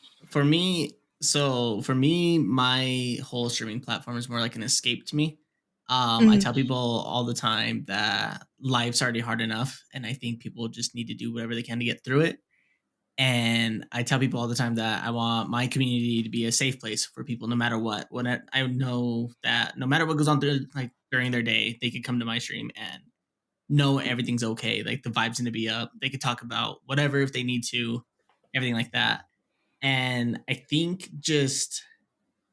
For me, my whole streaming platform is more like an escape to me. I Mhm. tell people all the time that life's already hard enough, and I think people just need to do whatever they can to get through it. And I tell people all the time that I want my community to be a safe place for people, no matter what. When I know that no matter what goes on through, like, during their day, they could come to my stream and know everything's okay. Like, the vibe's gonna be up. They could talk about whatever if they need to, everything like that. And I think just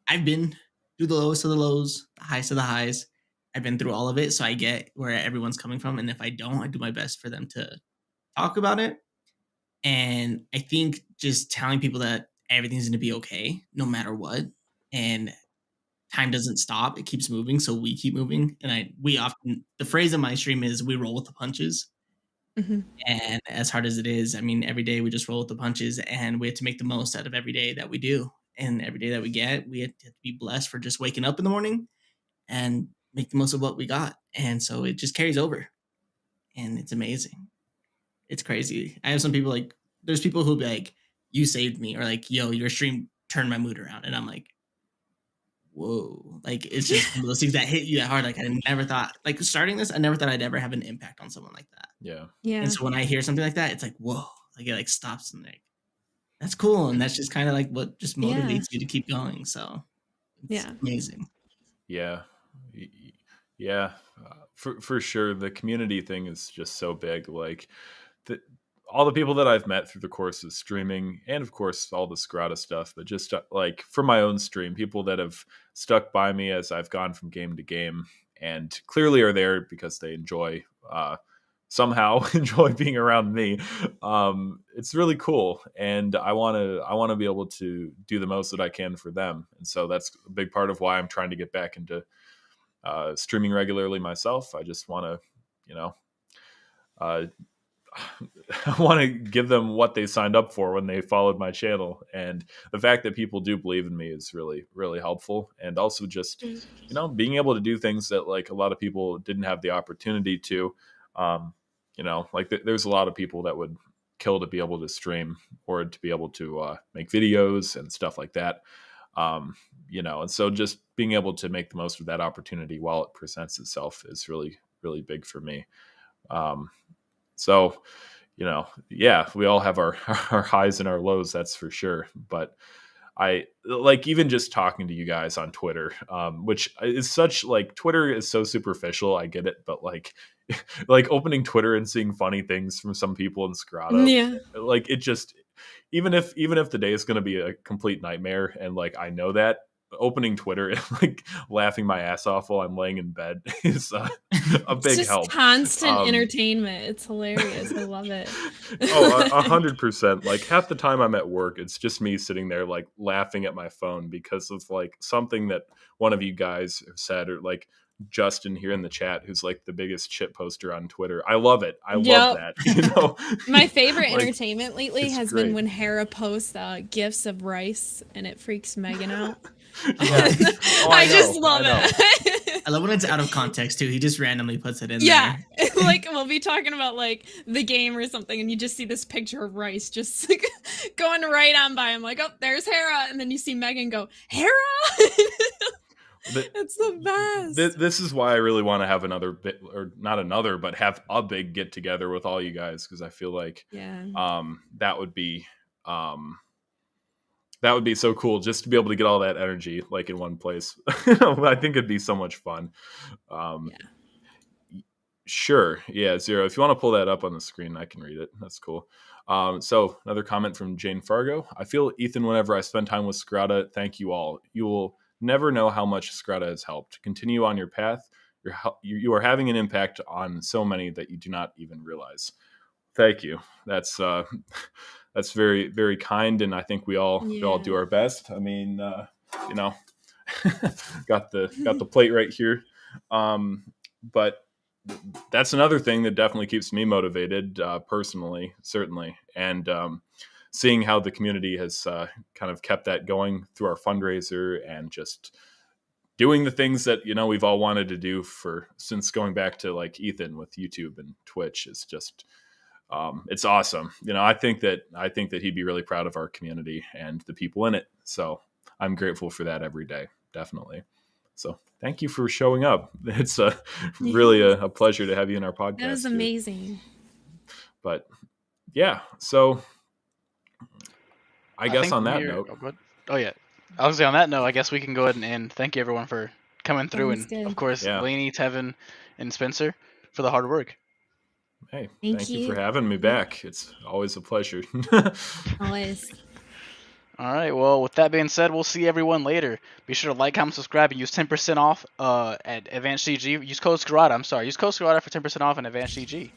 I've been through the lowest of the lows, the highest of the highs. I've been through all of it, so I get where everyone's coming from. And if I don't, I do my best for them to talk about it. And I think just telling people that everything's going to be okay no matter what, and time doesn't stop; it keeps moving, so we keep moving. And we often, the phrase in my stream is "we roll with the punches." Mhm. And as hard as it is, I mean, every day we just roll with the punches, and we have to make the most out of every day that we do. And every day that we get, we have to be blessed for just waking up in the morning and make the most of what we got. And so it just carries over, and it's amazing. It's crazy. I have some people, like, there's people who be like, "You saved me," or like, "Yo, your stream turned my mood around," and I'm like, whoa. Like, it's just one of those things that hit you that hard. Like, I never thought, like, starting this, I never thought I'd ever have an impact on someone like that. Yeah. Yeah. And so when I hear something like that, it's like, whoa, like, it like stops and like, that's cool. And that's just kind of like what just motivates you to keep going. So it's Yeah. amazing. Yeah. Yeah. For sure. The community thing is just so big. Like, all the people that I've met through the course of streaming, and of course all the Skirata stuff, but just like for my own stream, people that have stuck by me as I've gone from game to game, and clearly are there because they somehow enjoy being around me. It's really cool, and I want to be able to do the most that I can for them, and so that's a big part of why I'm trying to get back into streaming regularly myself. I just want to, I want to give them what they signed up for when they followed my channel, and the fact that people do believe in me is really, really helpful. And also just, being able to do things that like a lot of people didn't have the opportunity to, there's a lot of people that would kill to be able to stream or to be able to make videos and stuff like that. And so just being able to make the most of that opportunity while it presents itself is really, really big for me. So, we all have our highs and our lows, that's for sure. But I like even just talking to you guys on Twitter, which is such like Twitter is so superficial. I get it. But like opening Twitter and seeing funny things from some people in Skirata, like it just, even if the day is going to be a complete nightmare. And like, I know that opening Twitter and like laughing my ass off while I'm laying in bed is a big just help. Constant entertainment. It's hilarious. I love it. 100%. Like half the time I'm at work, it's just me sitting there like laughing at my phone because of like something that one of you guys have said, or like Justin here in the chat, who's like the biggest shit poster on Twitter. I love it. I love that. My favorite like, entertainment lately has great. been when Hera posts gifs of rice and it freaks Megan out. I just love it. I love when it's out of context too. He just randomly puts it in there. Like we'll be talking about like the game or something, and you just see this picture of rice just like going right on by. I'm like, oh, there's Hera, and then you see Megan go, Hera. It's the best. This is why I really want to have another bit, or not another, but have a big get together with all you guys, because I feel like that would be so cool, just to be able to get all that energy like in one place. I think it'd be so much fun. Sure. Yeah, Zero. If you want to pull that up on the screen, I can read it. That's cool. So another comment from Jane Fargo. I feel, Ethan, whenever I spend time with Skirata, thank you all. You will never know how much Skirata has helped. Continue on your path. You are having an impact on so many that you do not even realize. Thank you. That's very, very kind, and I think we all do our best. I mean, got the plate right here, but that's another thing that definitely keeps me motivated personally, certainly, and seeing how the community has kind of kept that going through our fundraiser and just doing the things that we've all wanted to do since going back to like Ethan with YouTube and Twitch is just. It's awesome. I think that he'd be really proud of our community and the people in it. So I'm grateful for that every day. Definitely. So thank you for showing up. It's really a pleasure to have you in our podcast. That was amazing. But yeah, so I guess on that note. Oh yeah. I was on that note, I guess we can go ahead and thank you everyone for coming through. Sounds And good. of course, Lainie, Tevin, and Spencer for the hard work. Hey, thank you for having me back. It's always a pleasure. Always. All right. Well, with that being said, we'll see everyone later. Be sure to like, comment, subscribe, and use 10% off at Advanced CG. Use code Skirata. Use code Skirata for 10% off in Advanced CG.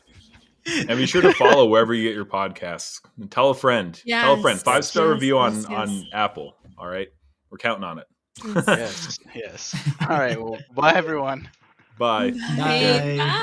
And be sure to follow wherever you get your podcasts. And tell a friend. Yes, tell a friend. 5-star review yes. on Apple. All right. We're counting on it. Yes. All right. Well, bye, everyone. Bye. Bye. Bye.